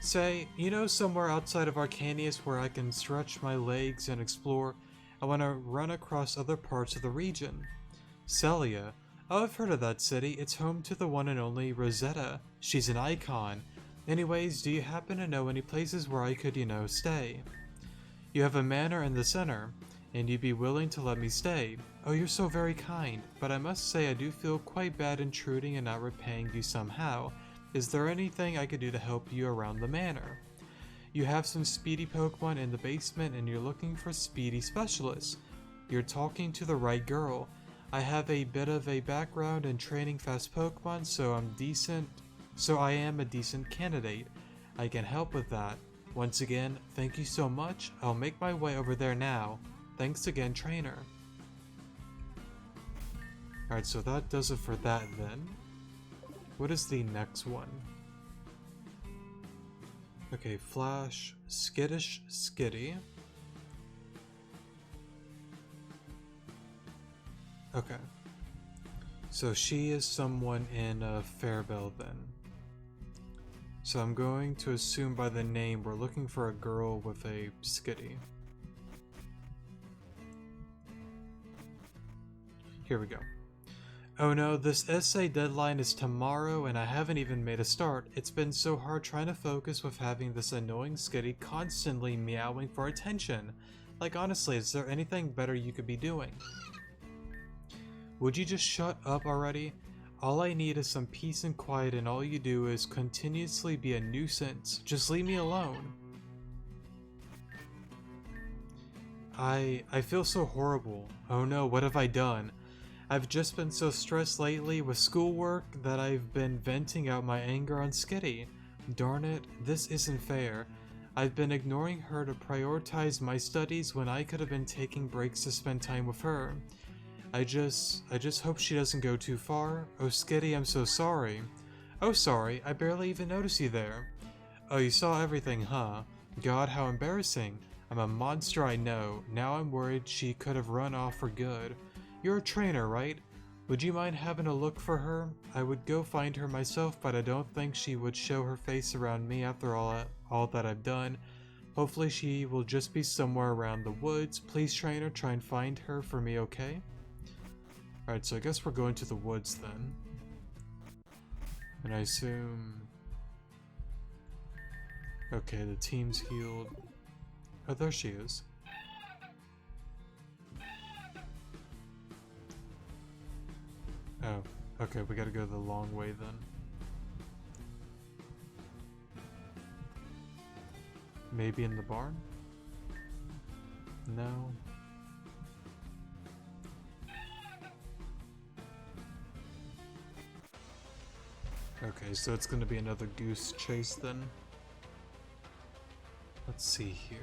Say, you know somewhere outside of Arcanius where I can stretch my legs and explore? I want to run across other parts of the region. Celia. Oh, I've heard of that city. It's home to the one and only Rosetta. She's an icon. Anyways, do you happen to know any places where I could, stay? You have a manor in the center, and you'd be willing to let me stay. Oh, you're so very kind, but I must say I do feel quite bad intruding and not repaying you somehow. Is there anything I could do to help you around the manor? You have some speedy Pokemon in the basement and you're looking for speedy specialists. You're talking to the right girl. I have a bit of a background in training fast Pokemon, so I am a decent candidate. I can help with that. Once again, thank you so much. I'll make my way over there now. Thanks again, trainer. Alright, so that does it for that then. What is the next one? Okay, Flash, Skittish, Skitty. Okay. So she is someone in Faribault then. So I'm going to assume by the name we're looking for a girl with a Skitty. Here we go. Oh no, this essay deadline is tomorrow and I haven't even made a start. It's been so hard trying to focus with having this annoying Skitty constantly meowing for attention. Like honestly, is there anything better you could be doing? Would you just shut up already? All I need is some peace and quiet, and all you do is continuously be a nuisance. Just leave me alone. I feel so horrible. Oh no, what have I done? I've just been so stressed lately with schoolwork that I've been venting out my anger on Skitty. Darn it, this isn't fair. I've been ignoring her to prioritize my studies when I could have been taking breaks to spend time with her. I just hope she doesn't go too far. Oh Skitty, I'm so sorry. Oh sorry, I barely even noticed you there. Oh, you saw everything, huh? God, how embarrassing. I'm a monster, I know. Now I'm worried she could have run off for good. You're a trainer, right? Would you mind having a look for her? I would go find her myself, but I don't think she would show her face around me after all that I've done. Hopefully she will just be somewhere around the woods. Please, trainer, try and find her for me, okay? Alright, so I guess we're going to the woods then. And I assume... Okay, the team's healed. Oh, there she is. Oh, okay, we gotta go the long way then. Maybe in the barn? No. Okay, so it's gonna be another goose chase then. Let's see here.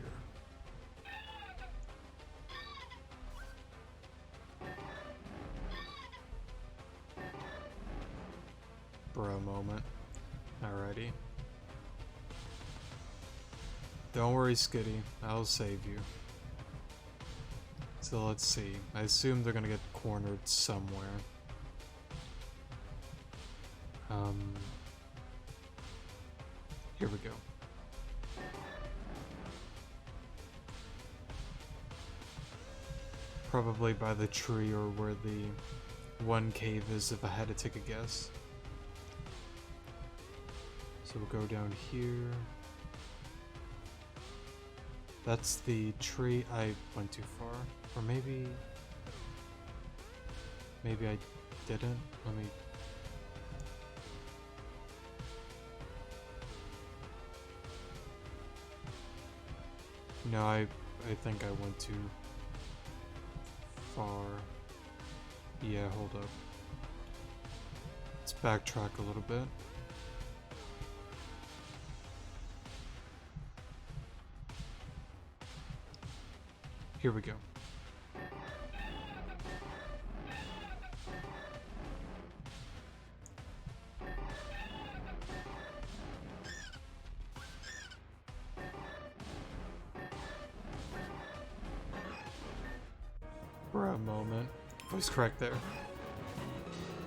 Bro moment. Alrighty. Don't worry, Skitty. I'll save you. So let's see. I assume they're gonna get cornered somewhere. Here we go. Probably by the tree or where the one cave is if I had to take a guess. So we'll go down here. That's the tree. I went too far. Or maybe I didn't. Let me... No, I think I went too far. Yeah, hold up. Let's backtrack a little bit. Here we go. For a moment. Voice crack there.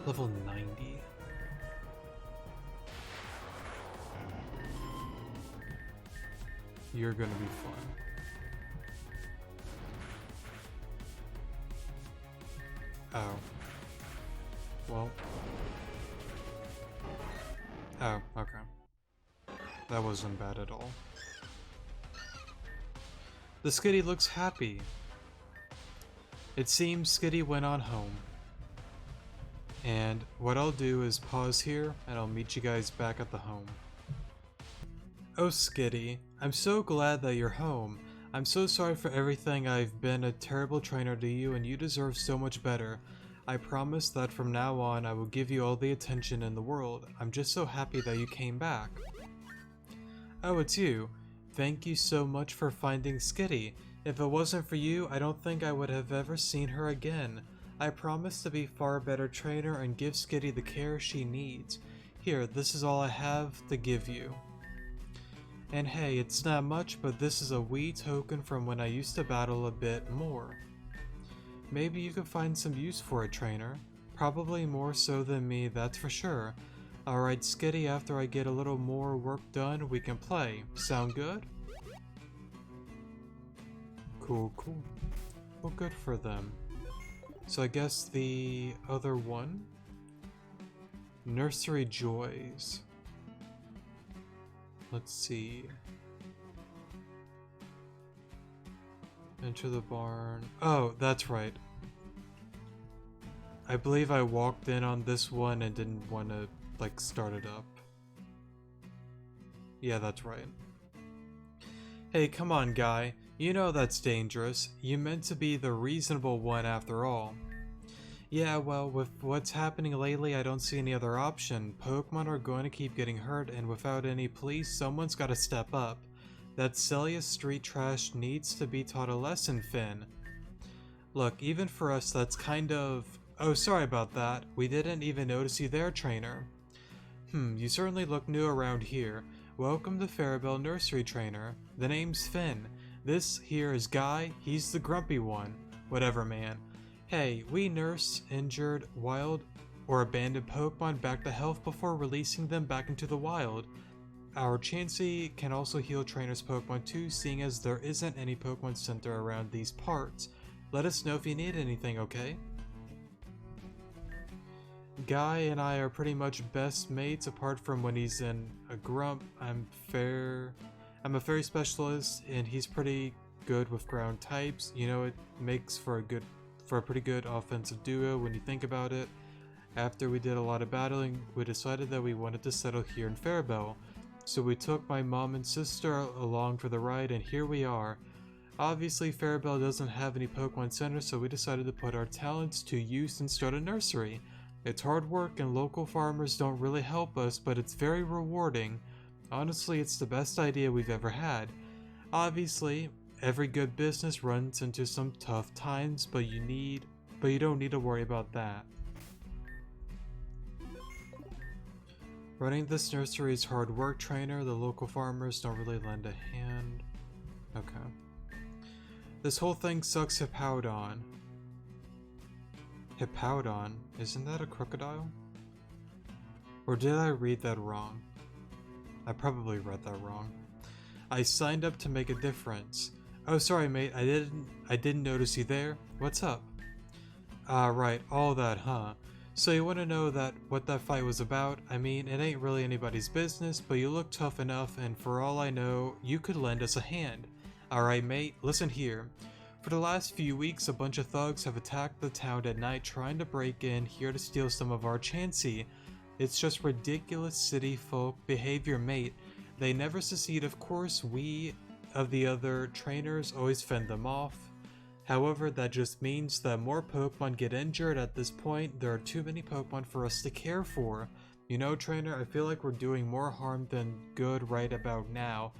Level 90. You're gonna be fun. Oh. Well. Oh, okay. That wasn't bad at all. The Skitty looks happy. It seems Skitty went on home. And what I'll do is pause here, and I'll meet you guys back at the home. Oh Skitty, I'm so glad that you're home. I'm so sorry for everything. I've been a terrible trainer to you, and you deserve so much better. I promise that from now on I will give you all the attention in the world. I'm just so happy that you came back. Oh, it's you. Thank you so much for finding Skitty. If it wasn't for you, I don't think I would have ever seen her again. I promise to be far better trainer and give Skitty the care she needs. Here, this is all I have to give you. And hey, it's not much, but this is a wee token from when I used to battle a bit more. Maybe you could find some use for it, trainer. Probably more so than me, that's for sure. Alright, Skitty, after I get a little more work done, we can play. Sound good? Cool, cool. Well, good for them. So I guess the other one? Nursery Joys. Let's see. Enter the barn. Oh, that's right. I believe I walked in on this one and didn't want to, like, start it up. Yeah, that's right. Hey, come on, guy. You know that's dangerous. You meant to be the reasonable one after all. Yeah, well, with what's happening lately, I don't see any other option. Pokemon are going to keep getting hurt, and without any police, someone's gotta step up. That silliest street trash needs to be taught a lesson, Finn. Look, even for us, that's kind of... Oh, sorry about that. We didn't even notice you there, trainer. You certainly look new around here. Welcome to Fairbell Nursery, trainer. The name's Finn. This here is Guy. He's the grumpy one. Whatever, man. Hey, we nurse injured, wild, or abandoned Pokemon back to health before releasing them back into the wild. Our Chansey can also heal trainers' Pokemon too, seeing as there isn't any Pokemon Center around these parts. Let us know if you need anything, okay? Guy and I are pretty much best mates apart from when he's in a grump. I'm a fairy specialist and he's pretty good with ground types. You know, it makes for a pretty good offensive duo when you think about it. After we did a lot of battling, we decided that we wanted to settle here in Fairbell. So we took my mom and sister along for the ride, and here we are. Obviously, Fairbell doesn't have any Pokemon Center, so we decided to put our talents to use and start a nursery. It's hard work and local farmers don't really help us, but it's very rewarding. Honestly, it's the best idea we've ever had. Obviously, every good business runs into some tough times, but you don't need to worry about that. Running this nursery is hard work, trainer. The local farmers don't really lend a hand. Okay. This whole thing sucks, Hippowdon. Hippowdon? Isn't that a crocodile? Or did I read that wrong? I probably read that wrong. I signed up to make a difference. Oh, sorry, mate. I didn't notice you there. What's up? Ah, right. All that, huh? So you want to know what that fight was about? I mean, it ain't really anybody's business, but you look tough enough, and for all I know, you could lend us a hand. Alright, mate, listen here. For the last few weeks, a bunch of thugs have attacked the town at night trying to break in here to steal some of our Chansey. It's just ridiculous city folk behavior, mate. They never succeed, of course. We of the other trainers always fend them off. However, that just means that more Pokemon get injured. At this point, there are too many Pokemon for us to care for. You know, trainer, I feel like we're doing more harm than good right about now.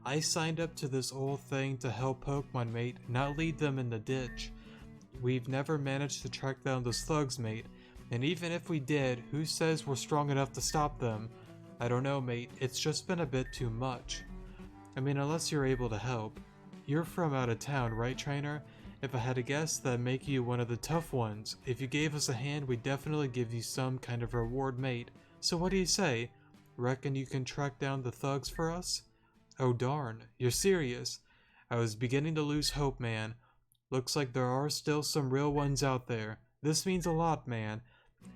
I signed up to this whole thing to help Pokemon, mate, not lead them in the ditch. We've never managed to track down those thugs, mate. And even if we did, who says we're strong enough to stop them? I don't know, mate. It's just been a bit too much. I mean, unless you're able to help. You're from out of town, right, trainer? If I had to guess, that'd make you one of the tough ones. If you gave us a hand, we'd definitely give you some kind of reward, mate. So what do you say? Reckon you can track down the thugs for us? Oh darn, you're serious? I was beginning to lose hope, man. Looks like there are still some real ones out there. This means a lot, man.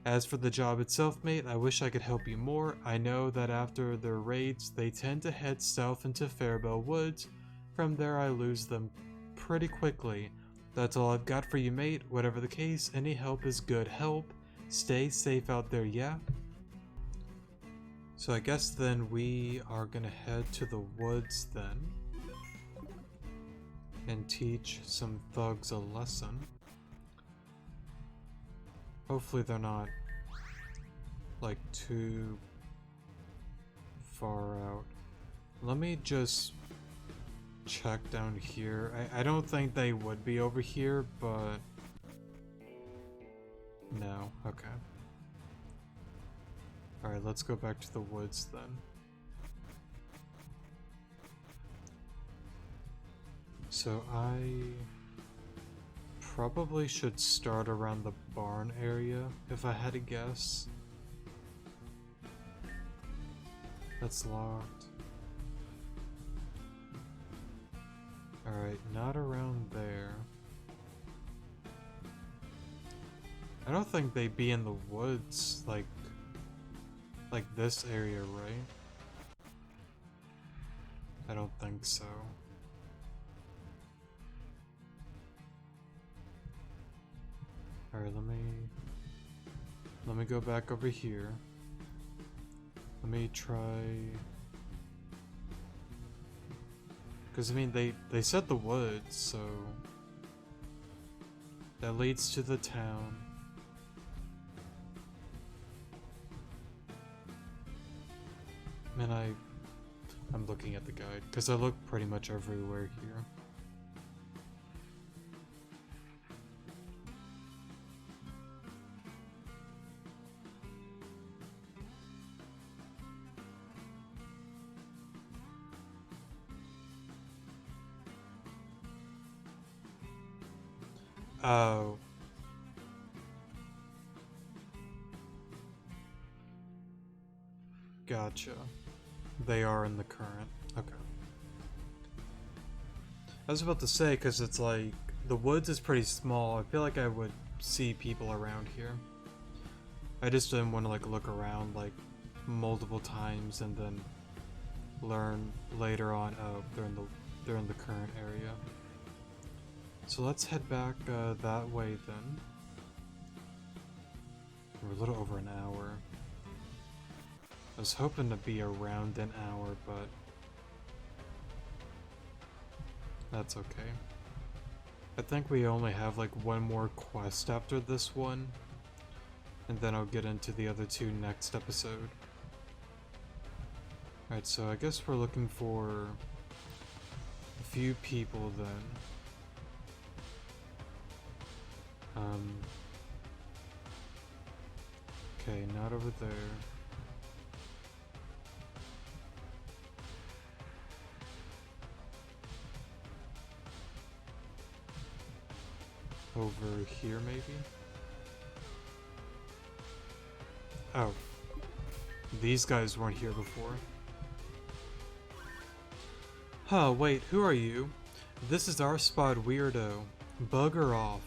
As for the job itself, mate, I wish I could help you more. I know that after their raids, they tend to head south into Fairbell Woods. From there, I lose them pretty quickly. That's all I've got for you, mate. Whatever the case, any help is good help. Stay safe out there, yeah? So I guess then we are gonna head to the woods then. And teach some thugs a lesson. Hopefully they're not, like, too far out. Let me just check down here. I don't think they would be over here, but no. Okay. Alright, let's go back to the woods then. So I probably should start around the barn area if I had to guess. That's locked. Alright, not around there. I don't think they'd be in the woods, like this area, right? I don't think so. Alright, let me Let me go back over here. Let me try... Because, I mean, they said the woods, so... That leads to the town. Man, I'm looking at the guide, because I look pretty much everywhere here. Oh. Gotcha. They are in the current. Okay. I was about to say, because it's like, the woods is pretty small. I feel like I would see people around here. I just didn't want to like look around like multiple times and then learn later on, oh, they're in the current area. So let's head back that way then. We're a little over an hour. I was hoping to be around an hour, but that's okay. I think we only have like one more quest after this one, and then I'll get into the other two next episode. Alright, so I guess we're looking for a few people then. Okay, not over there. Over here, maybe? Oh. These guys weren't here before. Huh, wait, who are you? This is our spot, weirdo. Bugger off.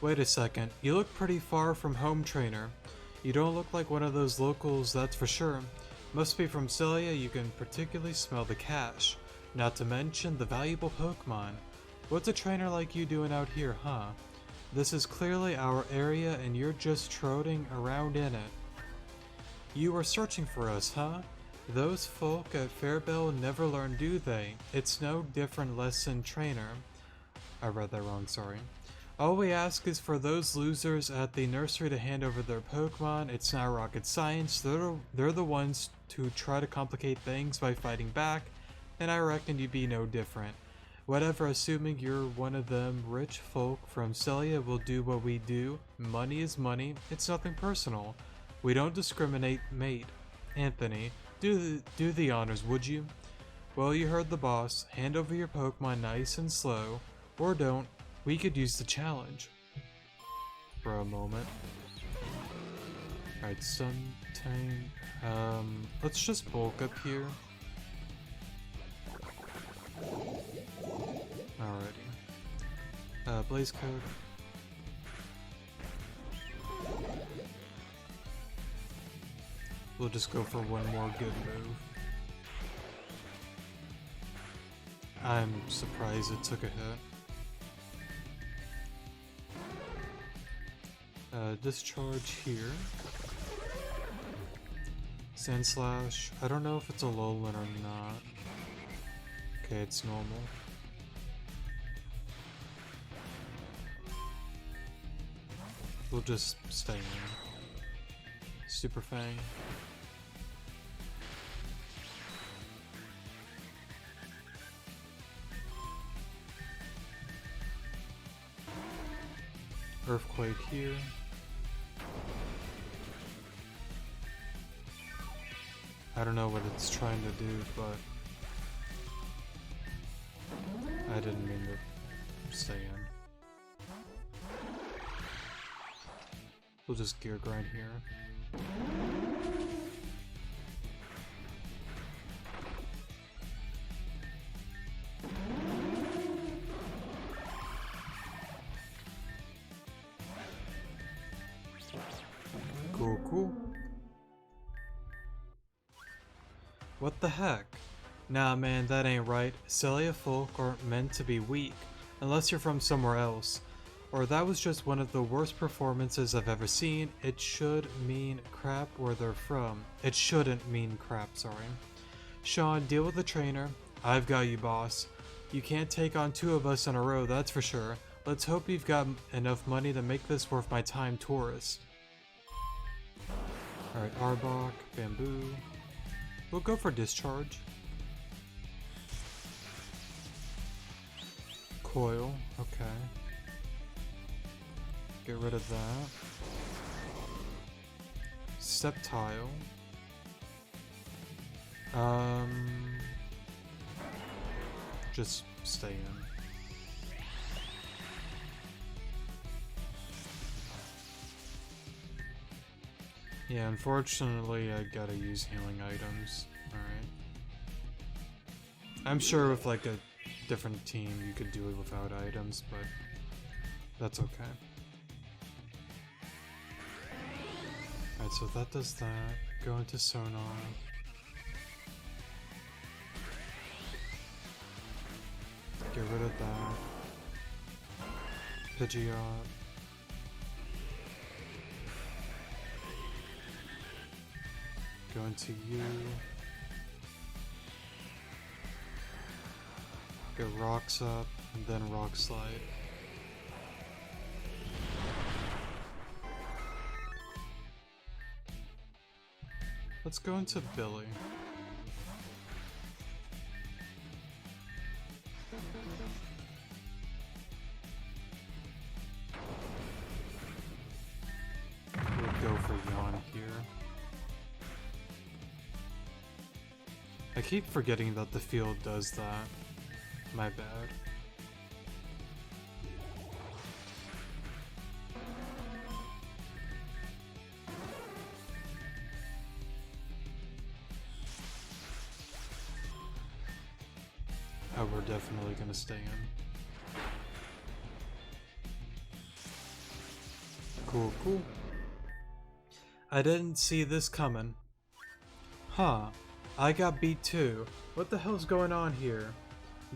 Wait a second, you look pretty far from home, trainer. You don't look like one of those locals, that's for sure. Must be from Celia, you can particularly smell the cash. Not to mention the valuable Pokemon. What's a trainer like you doing out here, huh? This is clearly our area and you're just trotting around in it. You were searching for us, huh? Those folk at Fairbell never learn, do they? It's no different lesson, trainer. I read that wrong, sorry. All we ask is for those losers at the nursery to hand over their Pokemon. It's not rocket science. They're the ones to try to complicate things by fighting back, and I reckon you'd be no different. Whatever, assuming you're one of them rich folk from Celia will do what we do. Money is money. It's nothing personal. We don't discriminate, mate. Anthony, do the honors, would you? Well, you heard the boss. Hand over your Pokemon nice and slow. Or don't. We could use the challenge. For a moment. Alright, Suntank. Let's just bulk up here. Alrighty. Blaze Coat. We'll just go for one more good move. I'm surprised it took a hit. Discharge here. Sand Slash. I don't know if it's a Alolan or not. Okay, it's normal. We'll just stay in. Super Fang. Earthquake here. I don't know what it's trying to do, but I didn't mean to stay in. We'll just Gear Grind here. Cool. What the heck? Nah man, that ain't right. Celia folk aren't meant to be weak, unless you're from somewhere else. or that was just one of the worst performances I've ever seen. It should mean crap where they're from. It shouldn't mean crap, sorry. Sean, deal with the trainer. I've got you, boss. You can't take on two of us in a row, that's for sure. Let's hope you've got enough money to make this worth my time, tourist. Alright, Arbok, Bamboo. We'll go for Discharge. Coil, okay. Get rid of that. Sceptile. Just stay in. Yeah, unfortunately I gotta use healing items. Alright. I'm sure with like a different team you could do it without items, but that's okay. Alright, so that does that. Go into Sonar. Get rid of that. Pidgeot. Go into you. Get Rocks up, and then Rock Slide. Let's go into Billy. We'll go for Yawn here. I keep forgetting that the field does that. My bad. Oh, we're definitely gonna stay in. Cool, cool. I didn't see this coming. Huh. I got beat too. What the hell's going on here?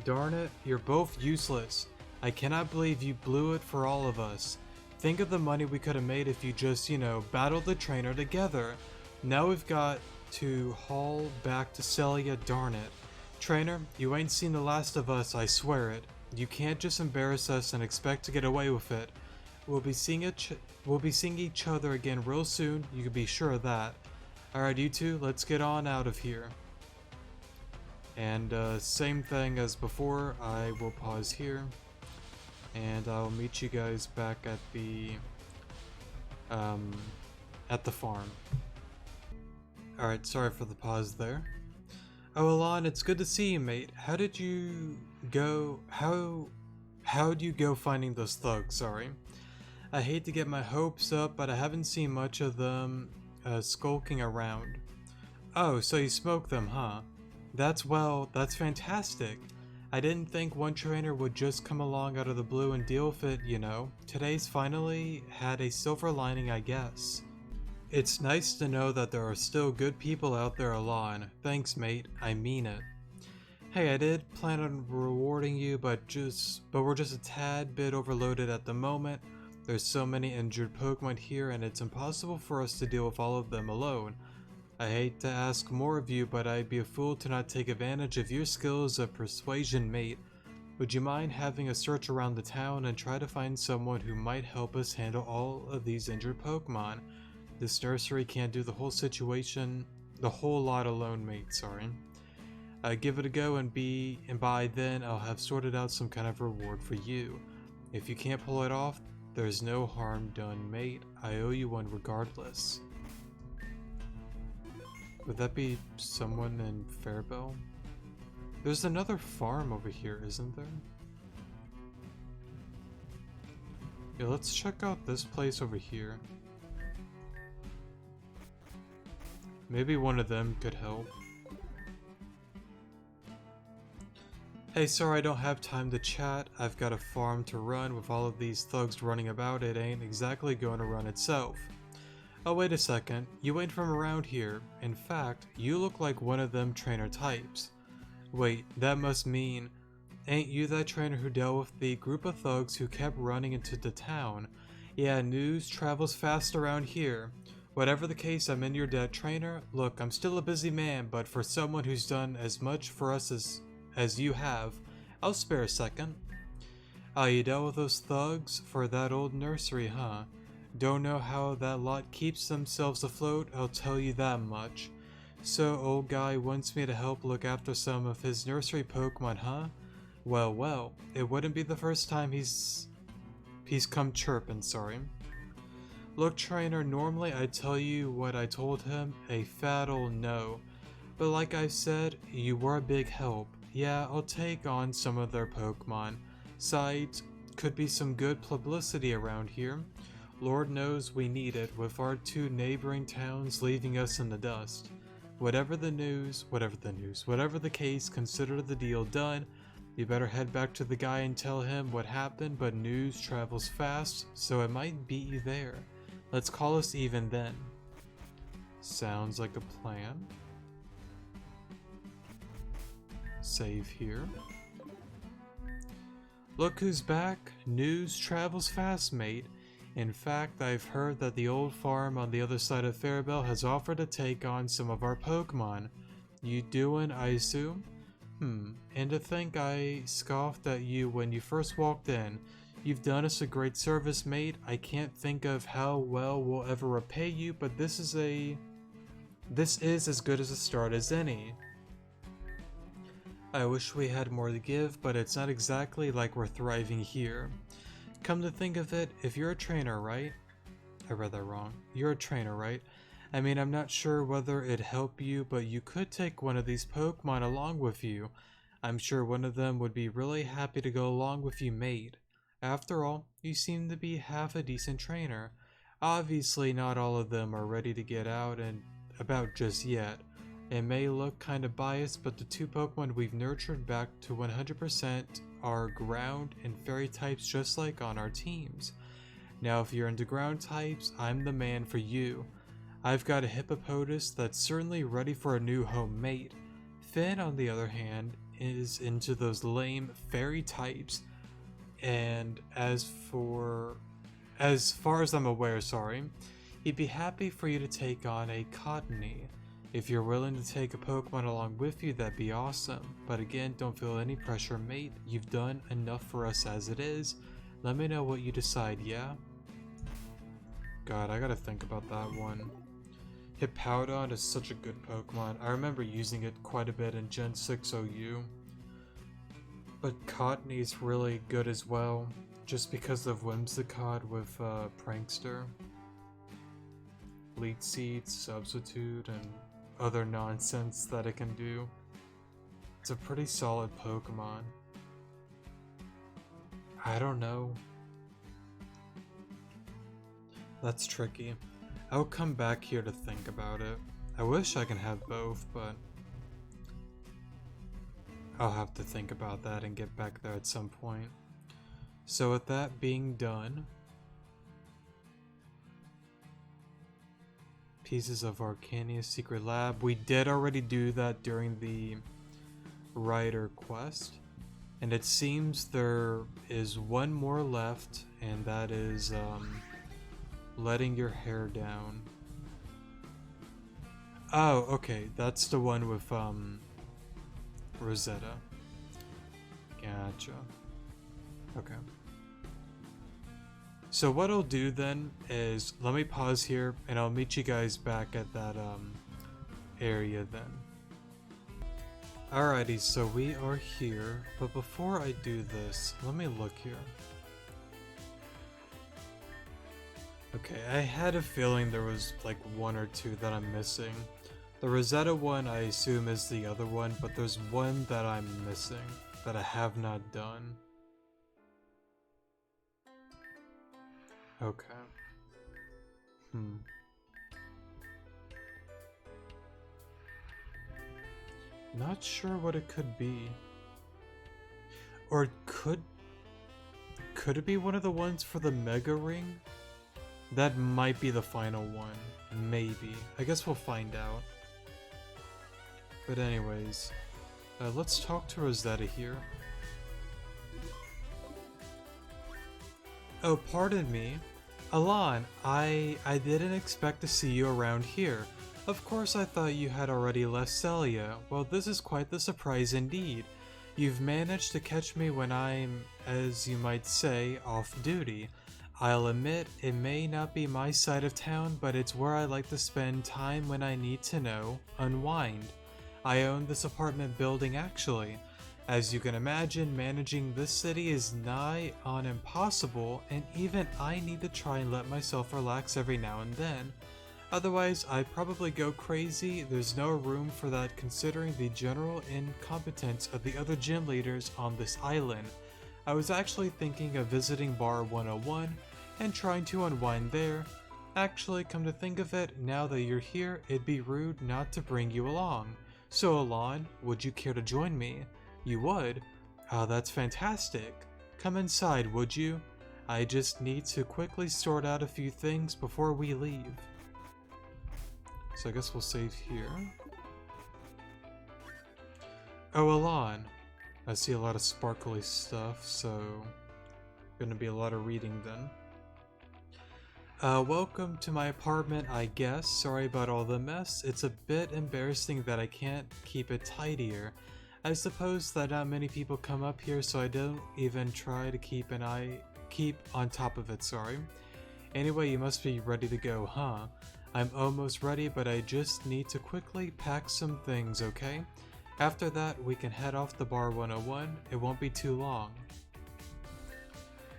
Darn it, you're both useless. I cannot believe you blew it for all of us. Think of the money we could have made if you just, you know, battled the trainer together. Now we've got to haul back to Celia, darn it. Trainer, you ain't seen the last of us, I swear it. You can't just embarrass us and expect to get away with it. We'll be seeing each other again real soon, you can be sure of that. Alright, you two, let's get on out of here. And same thing as before, I will pause here. And I'll meet you guys back at the farm. Alright, sorry for the pause there. Oh, Alon, it's good to see you, mate. How did you go? How'd you go finding those thugs? Sorry. I hate to get my hopes up, but I haven't seen much of them skulking around. Oh, so you smoked them, huh? That's fantastic. I didn't think one trainer would just come along out of the blue and deal with it, you know. Today's finally had a silver lining, I guess. It's nice to know that there are still good people out there, Alon. Thanks, mate. I mean it. Hey, I did plan on rewarding you, but we're just a tad bit overloaded at the moment. There's so many injured Pokemon here, and it's impossible for us to deal with all of them alone. I hate to ask more of you, but I'd be a fool to not take advantage of your skills of persuasion, mate. Would you mind having a search around the town and try to find someone who might help us handle all of these injured Pokemon? This nursery can't do the whole lot alone, mate, sorry. Give it a go and by then I'll have sorted out some kind of reward for you. If you can't pull it off, there's no harm done, mate. I owe you one regardless. Would that be someone in Fairbell? There's another farm over here, isn't there? Yeah, let's check out this place over here. Maybe one of them could help. Hey, sorry I don't have time to chat. I've got a farm to run. With all of these thugs running about, it ain't exactly going to run itself. Oh, wait a second. You ain't from around here. In fact, you look like one of them trainer types. Wait, that must mean... Ain't you that trainer who dealt with the group of thugs who kept running into the town? Yeah, news travels fast around here. Whatever the case, I'm in your debt, trainer. Look, I'm still a busy man, but for someone who's done as much for us as you have, I'll spare a second. Ah, you dealt with those thugs for that old nursery, huh? Don't know how that lot keeps themselves afloat, I'll tell you that much. So, old guy wants me to help look after some of his nursery Pokemon, huh? Well, well, it wouldn't be the first time he's come chirping, sorry. Look, trainer, normally I'd tell you what I told him, a fatal no. But like I said, you were a big help. Yeah, I'll take on some of their Pokemon. Sides, could be some good publicity around here. Lord knows we need it, with our two neighboring towns leaving us in the dust. Whatever the case, consider the deal done. You better head back to the guy and tell him what happened, but news travels fast, so it might beat you there. Let's call us even then. Sounds like a plan. Save here. Look who's back. News travels fast, mate. In fact, I've heard that the old farm on the other side of Fairbell has offered to take on some of our Pokemon. You doing, I assume? And to think I scoffed at you when you first walked in. You've done us a great service, mate. I can't think of how well we'll ever repay you, but this is as good as a start as any. I wish we had more to give, but it's not exactly like we're thriving here. Come to think of it, if you're a trainer, right? I read that wrong. You're a trainer, right? I mean, I'm not sure whether it'd help you, but you could take one of these Pokemon along with you. I'm sure one of them would be really happy to go along with you, mate. After all, you seem to be half a decent trainer. Obviously, not all of them are ready to get out and about just yet. It may look kinda biased, but the two Pokemon we've nurtured back to 100% are ground and fairy types, just like on our teams. Now, if you're into ground types, I'm the man for you. I've got a Hippopotas that's certainly ready for a new home mate. Finn, on the other hand, is into those lame fairy types, and as far as I'm aware, he'd be happy for you to take on a Cottony. If you're willing to take a Pokemon along with you, that'd be awesome. But again, don't feel any pressure, mate. You've done enough for us as it is. Let me know what you decide, yeah? God, I gotta think about that one. Hippowdon is such a good Pokemon. I remember using it quite a bit in Gen 6 OU. But Cottony's really good as well, just because of Whimsicott with Prankster, Leech Seed, Substitute, and other nonsense that it can do. It's a pretty solid Pokemon. I don't know. That's tricky. I'll come back here to think about it. I wish I can have both, but I'll have to think about that and get back there at some point. So with that being done, pieces of Arcania's secret lab. We did already do that during the Rider quest, and it seems there is one more left, and that is letting your hair down. Oh, okay, that's the one with Rosetta. Gotcha. Okay. So what I'll do then is, let me pause here and I'll meet you guys back at that area then. Alrighty, so we are here, but before I do this, let me look here. Okay, I had a feeling there was like one or two that I'm missing. The Rosetta one I assume is the other one, but there's one that I'm missing that I have not done. Okay. Not sure what it could be. Or could it be one of the ones for the Mega Ring? That might be the final one. Maybe. I guess we'll find out. But anyways, let's talk to Rosetta here. Oh, pardon me. Alan, I didn't expect to see you around here. Of course I thought you had already left Celia. Well, this is quite the surprise indeed. You've managed to catch me when I'm, as you might say, off duty. I'll admit, it may not be my side of town, but it's where I like to spend time when I need to unwind. I own this apartment building actually. As you can imagine, managing this city is nigh on impossible, and even I need to try and let myself relax every now and then. Otherwise, I'd probably go crazy. There's no room for that considering the general incompetence of the other gym leaders on this island. I was actually thinking of visiting Bar 101 and trying to unwind there. Actually, come to think of it, now that you're here, it'd be rude not to bring you along. So Alon, would you care to join me? You would? Oh, that's fantastic. Come inside, would you? I just need to quickly sort out a few things before we leave. So I guess we'll save here. Oh, Alon. I see a lot of sparkly stuff, so gonna be a lot of reading then. Welcome to my apartment, I guess. Sorry about all the mess. It's a bit embarrassing that I can't keep it tidier. I suppose that not many people come up here, so I don't even try to keep on top of it, sorry. Anyway, you must be ready to go, huh? I'm almost ready, but I just need to quickly pack some things, okay? After that, we can head off to Bar 101. It won't be too long.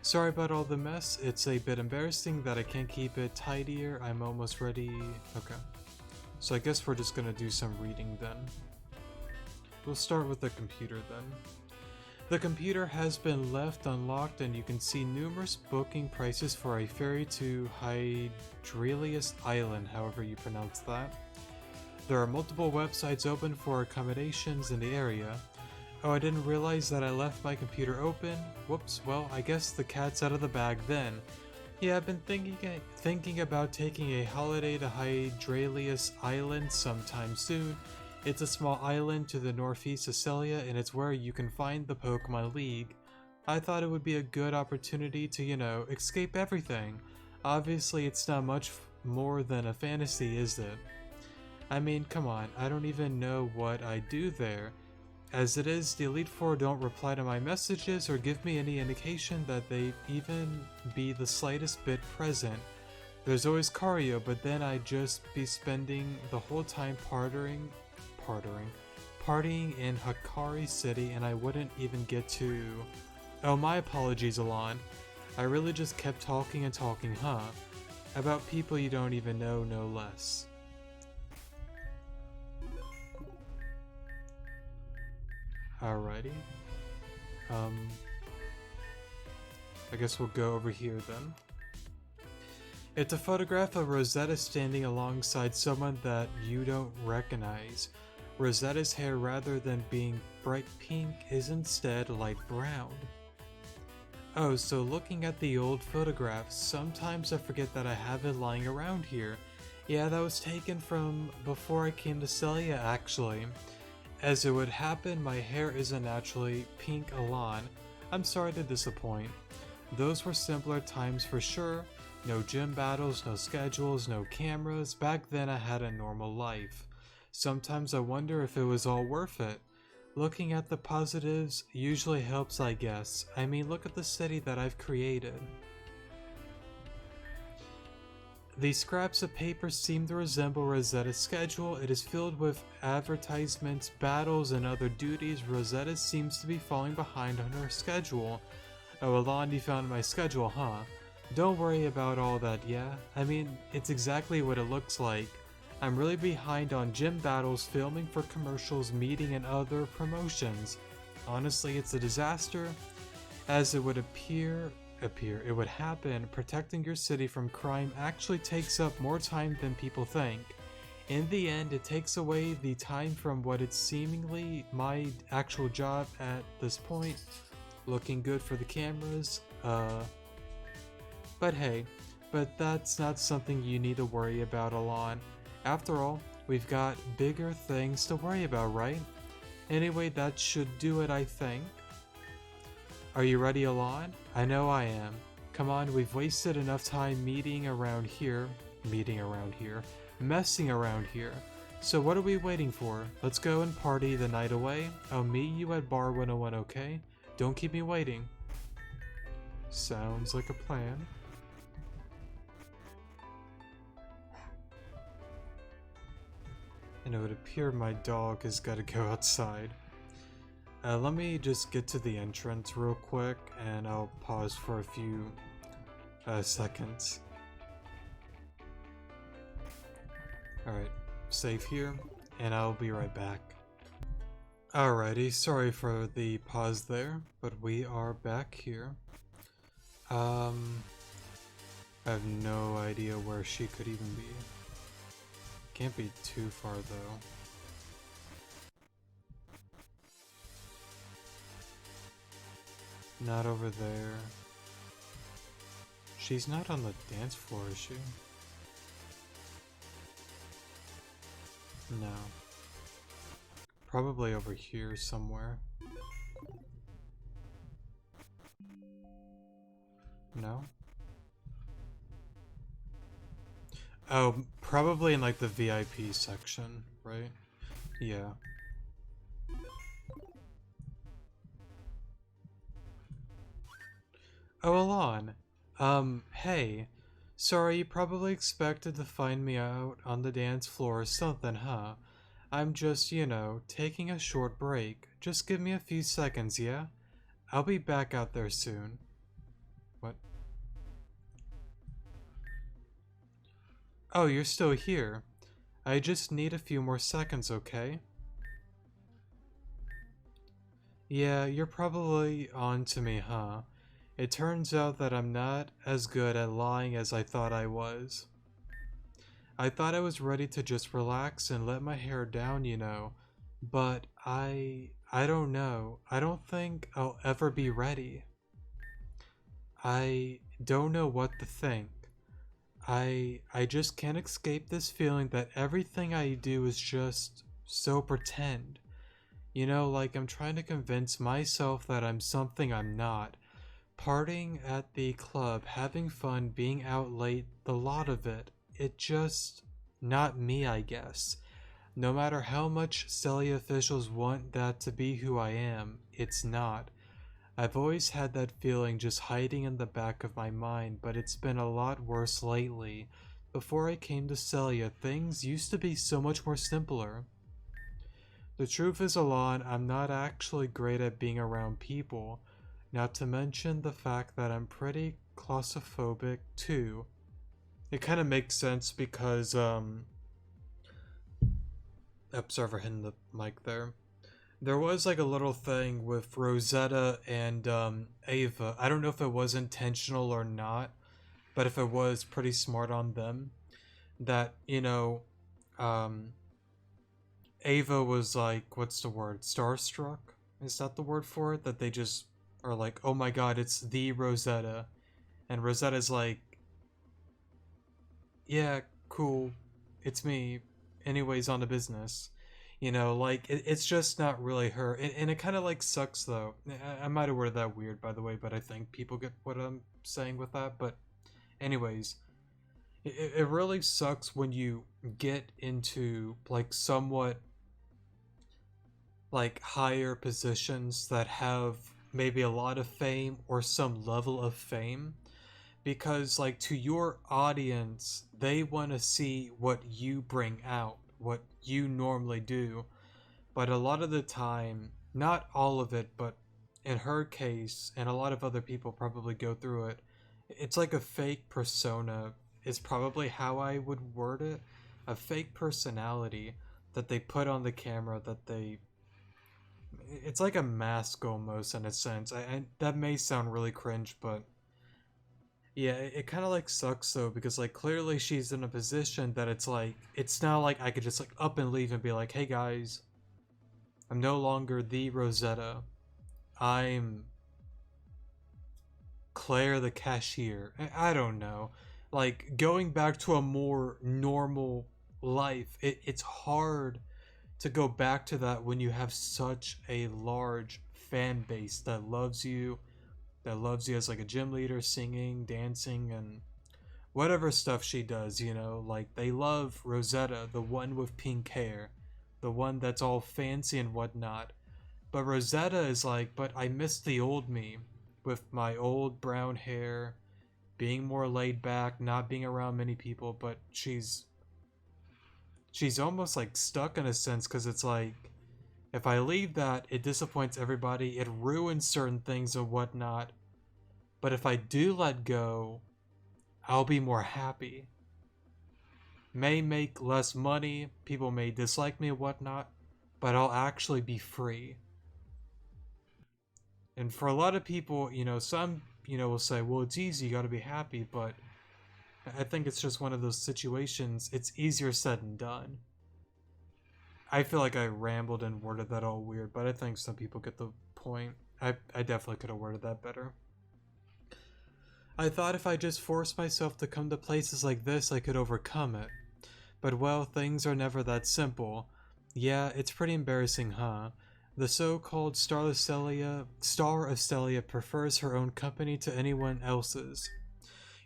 Sorry about all the mess. It's a bit embarrassing that I can't keep it tidier. I'm almost ready. Okay. So I guess we're just gonna do some reading then. We'll start with the computer then. The computer has been left unlocked and you can see numerous booking prices for a ferry to Hydrelius Island, however you pronounce that. There are multiple websites open for accommodations in the area. Oh, I didn't realize that I left my computer open. Whoops, well, I guess the cat's out of the bag then. Yeah, I've been thinking about taking a holiday to Hydrelius Island sometime soon. It's a small island to the northeast of Celia, and it's where you can find the Pokemon League. I thought it would be a good opportunity to, escape everything. Obviously, it's not much more than a fantasy, is it? I mean, come on, I don't even know what I do there. As it is, the Elite Four don't reply to my messages or give me any indication that they'd even be the slightest bit present. There's always Cario, but then I'd just be spending the whole time partying in Hakari City, and I wouldn't even get to... Oh, my apologies, Alon. I really just kept talking and talking, huh? About people you don't even know, no less. Alrighty. I guess we'll go over here then. It's a photograph of Rosetta standing alongside someone that you don't recognize. Rosetta's hair, rather than being bright pink, is instead light brown. Oh, so looking at the old photographs, sometimes I forget that I have it lying around here. Yeah, that was taken from before I came to Celia, actually. As it would happen, my hair isn't naturally pink Alon. I'm sorry to disappoint. Those were simpler times for sure. No gym battles, no schedules, no cameras. Back then I had a normal life. Sometimes I wonder if it was all worth it. Looking at the positives usually helps, I guess. I mean, look at the city that I've created. These scraps of paper seem to resemble Rosetta's schedule. It is filled with advertisements, battles, and other duties. Rosetta seems to be falling behind on her schedule. Oh, Alon, you found my schedule, huh? Don't worry about all that, yeah? I mean, it's exactly what it looks like. I'm really behind on gym battles, filming for commercials, meeting, and other promotions. Honestly, it's a disaster. As it would it would happen, protecting your city from crime actually takes up more time than people think. In the end, it takes away the time from what is seemingly my actual job at this point. Looking good for the cameras, but hey, that's not something you need to worry about, Alon. After all, we've got bigger things to worry about, right? Anyway, that should do it, I think. Are you ready, Alon? I know I am. Come on, we've wasted enough time messing around here. So what are we waiting for? Let's go and party the night away. I'll meet you at Bar 101, okay? Don't keep me waiting. Sounds like a plan. And it would appear my dog has got to go outside. Let me just get to the entrance real quick, and I'll pause for a few seconds. Alright, save here, and I'll be right back. Alrighty, sorry for the pause there, but we are back here. I have no idea where she could even be. Can't be too far though. Not over there. She's not on the dance floor, is she? No. Probably over here somewhere. No? Oh, probably in like the VIP section, right? Yeah. Oh, Alon. Hey. Sorry, you probably expected to find me out on the dance floor or something, huh? I'm just, you know, taking a short break. Just give me a few seconds, yeah? I'll be back out there soon. What? Oh, you're still here. I just need a few more seconds, okay? Yeah, you're probably on to me, huh? It turns out that I'm not as good at lying as I thought I was. I thought I was ready to just relax and let my hair down, you know. But I don't know. I don't think I'll ever be ready. I don't know what to think. I just can't escape this feeling that everything I do is just so pretend. You know, like I'm trying to convince myself that I'm something I'm not. Partying at the club, having fun, being out late, the lot of it. It just not me, I guess. No matter how much silly officials want that to be who I am, it's not. I've always had that feeling just hiding in the back of my mind, but it's been a lot worse lately. Before I came to Celia, things used to be so much more simpler. The truth is, Alon, I'm not actually great at being around people, not to mention the fact that I'm pretty claustrophobic too. It kind of makes sense because, sorry hitting the mic there. There was like a little thing with Rosetta and Ava. I don't know if it was intentional or not, but if it was, pretty smart on them. That, you know, um, Ava was like, what's the word? Starstruck? Is that the word for it? That they just are like, oh my god, it's the Rosetta. And Rosetta's like, yeah, cool, it's me. Anyways, on the business. You know, like, it's just not really her. And it kind of like sucks though. I might have worded that weird, by the way, but I think people get what I'm saying with that. But, anyways, it really sucks when you get into like somewhat like higher positions that have maybe a lot of fame or some level of fame, because like to your audience they want to see what you bring out, what you normally do. But a lot of the time, not all of it, but in her case and a lot of other people probably go through it, it's like a fake persona is probably how I would word it. A fake personality that they put on the camera, that they, it's like a mask almost in a sense. That may sound really cringe, but yeah, it kind of like sucks though, because like clearly she's in a position that it's like, it's not like I could just like up and leave and be like, hey guys, I'm no longer the Rosetta. I'm Claire the cashier. I don't know. Like going back to a more normal life, it's hard to go back to that when you have such a large fan base that loves you, that loves you as like a gym leader, singing, dancing, and whatever stuff she does, you know, like they love Rosetta, the one with pink hair, the one that's all fancy and whatnot. But Rosetta is like, but I miss the old me with my old brown hair, being more laid back, not being around many people, but she's almost like stuck in a sense because it's like if I leave that, it disappoints everybody, it ruins certain things and whatnot. But if I do let go, I'll be more happy. May make less money, people may dislike me and whatnot, but I'll actually be free. And for a lot of people, you know, some, you know, will say, well, it's easy, you gotta be happy, but I think it's just one of those situations, it's easier said than done. I feel like I rambled and worded that all weird, but I think some people get the point. I definitely could have worded that better. I thought if I just forced myself to come to places like this, I could overcome it. But well, things are never that simple. Yeah, it's pretty embarrassing, huh? The so-called Star of Celia prefers her own company to anyone else's.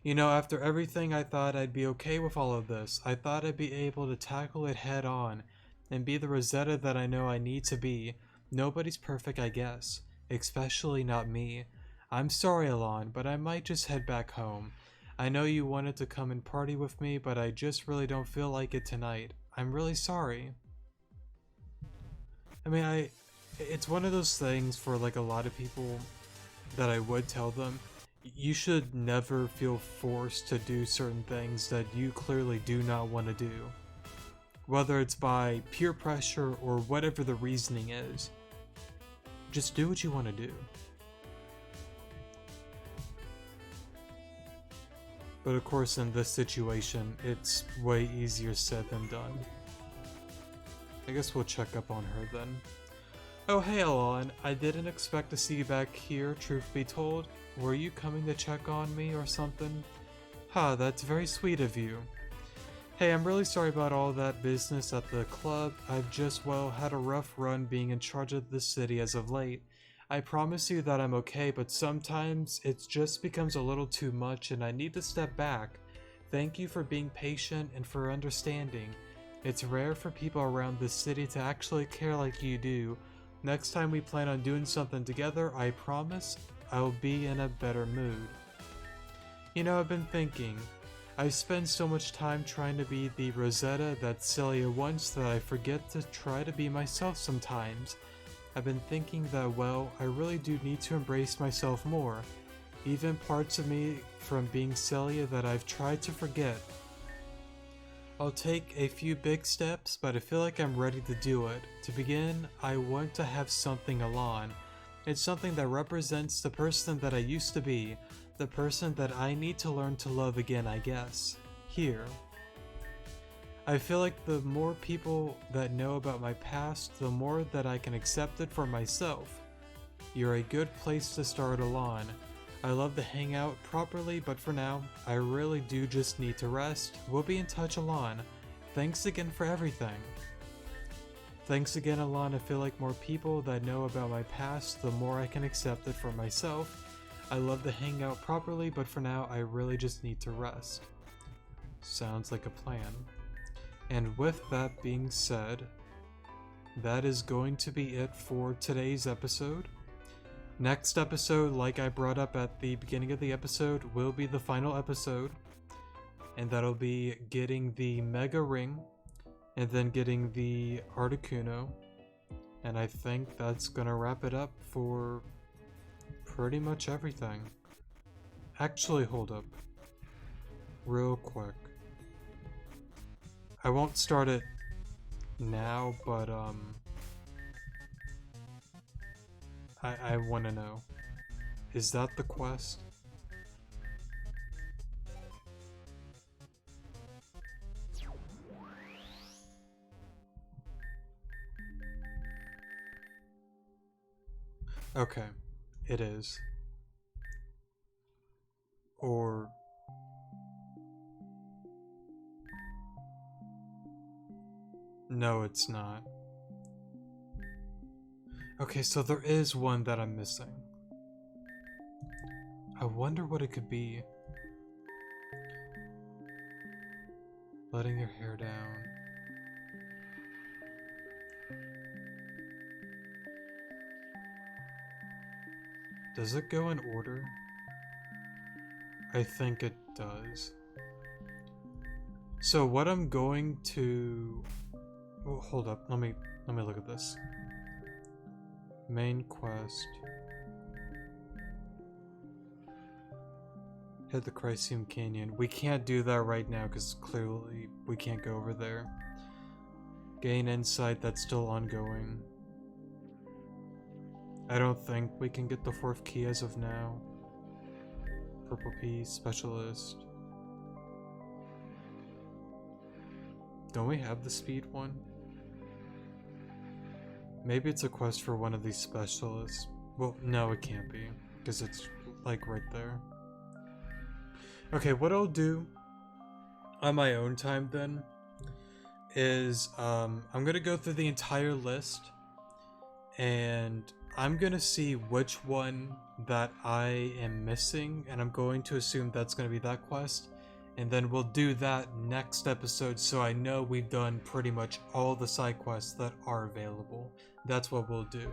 You know, after everything, I thought I'd be okay with all of this. I thought I'd be able to tackle it head on and be the Rosetta that I know I need to be. Nobody's perfect, I guess. Especially not me. I'm sorry, Alon, but I might just head back home. I know you wanted to come and party with me, but I just really don't feel like it tonight. I'm really sorry. I mean, it's one of those things for like a lot of people that I would tell them, you should never feel forced to do certain things that you clearly do not want to do. Whether it's by peer pressure or whatever the reasoning is. Just do what you want to do. But of course in this situation, it's way easier said than done. I guess we'll check up on her then. Oh hey Alon, I didn't expect to see you back here, truth be told. Were you coming to check on me or something? Huh, that's very sweet of you. Hey, I'm really sorry about all that business at the club. I've just, well, had a rough run being in charge of the city as of late. I promise you that I'm okay, but sometimes it just becomes a little too much and I need to step back. Thank you for being patient and for understanding. It's rare for people around this city to actually care like you do. Next time we plan on doing something together, I promise I'll be in a better mood. You know, I've been thinking. I spend so much time trying to be the Rosetta that Celia wants that I forget to try to be myself sometimes. I've been thinking that, well, I really do need to embrace myself more. Even parts of me from being Celia that I've tried to forget. I'll take a few big steps, but I feel like I'm ready to do it. To begin, I want to have something Alon. It's something that represents the person that I used to be, the person that I need to learn to love again, I guess. Here. I feel like the more people that know about my past, the more that I can accept it for myself. You're a good place to start Alon. I love to hang out properly, but for now, I really do just need to rest. We'll be in touch, Alon. Thanks again for everything. Thanks again, Alon. I feel like more people that know about my past, the more I can accept it for myself. I love to hang out properly, but for now, I really just need to rest. Sounds like a plan. And with that being said, that is going to be it for today's episode. Next episode, like I brought up at the beginning of the episode, will be the final episode. And that'll be getting the Mega Ring, and then getting the Articuno. And I think that's gonna wrap it up for pretty much everything. Actually, hold up. Real quick. I won't start it now, but I want to know. Is that the quest? Okay, it is. Or... no, it's not. Okay, so there is one that I'm missing. I wonder what it could be. Letting your hair down. Does it go in order? I think it does. So what I'm going to... Oh, hold up, let me look at this. Main quest. Hit the Chrysium Canyon. We can't do that right now because clearly we can't go over there. Gain insight, that's still ongoing. I don't think we can get the 4th key as of now. Purple Pea Specialist. Don't we have the speed one? Maybe it's a quest for one of these specialists. Well, no, it can't be, because it's like right there. Okay, what I'll do on my own time then is I'm gonna go through the entire list and I'm gonna see which one that I am missing, and I'm going to assume that's gonna be that quest, and then we'll do that next episode so I know we've done pretty much all the side quests that are available. That's what we'll do.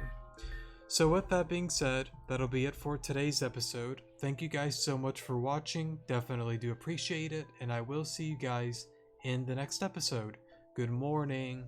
So with that being said, that'll be it for today's episode. Thank you guys so much for watching, definitely do appreciate it, and I will see you guys in the next episode. Good morning.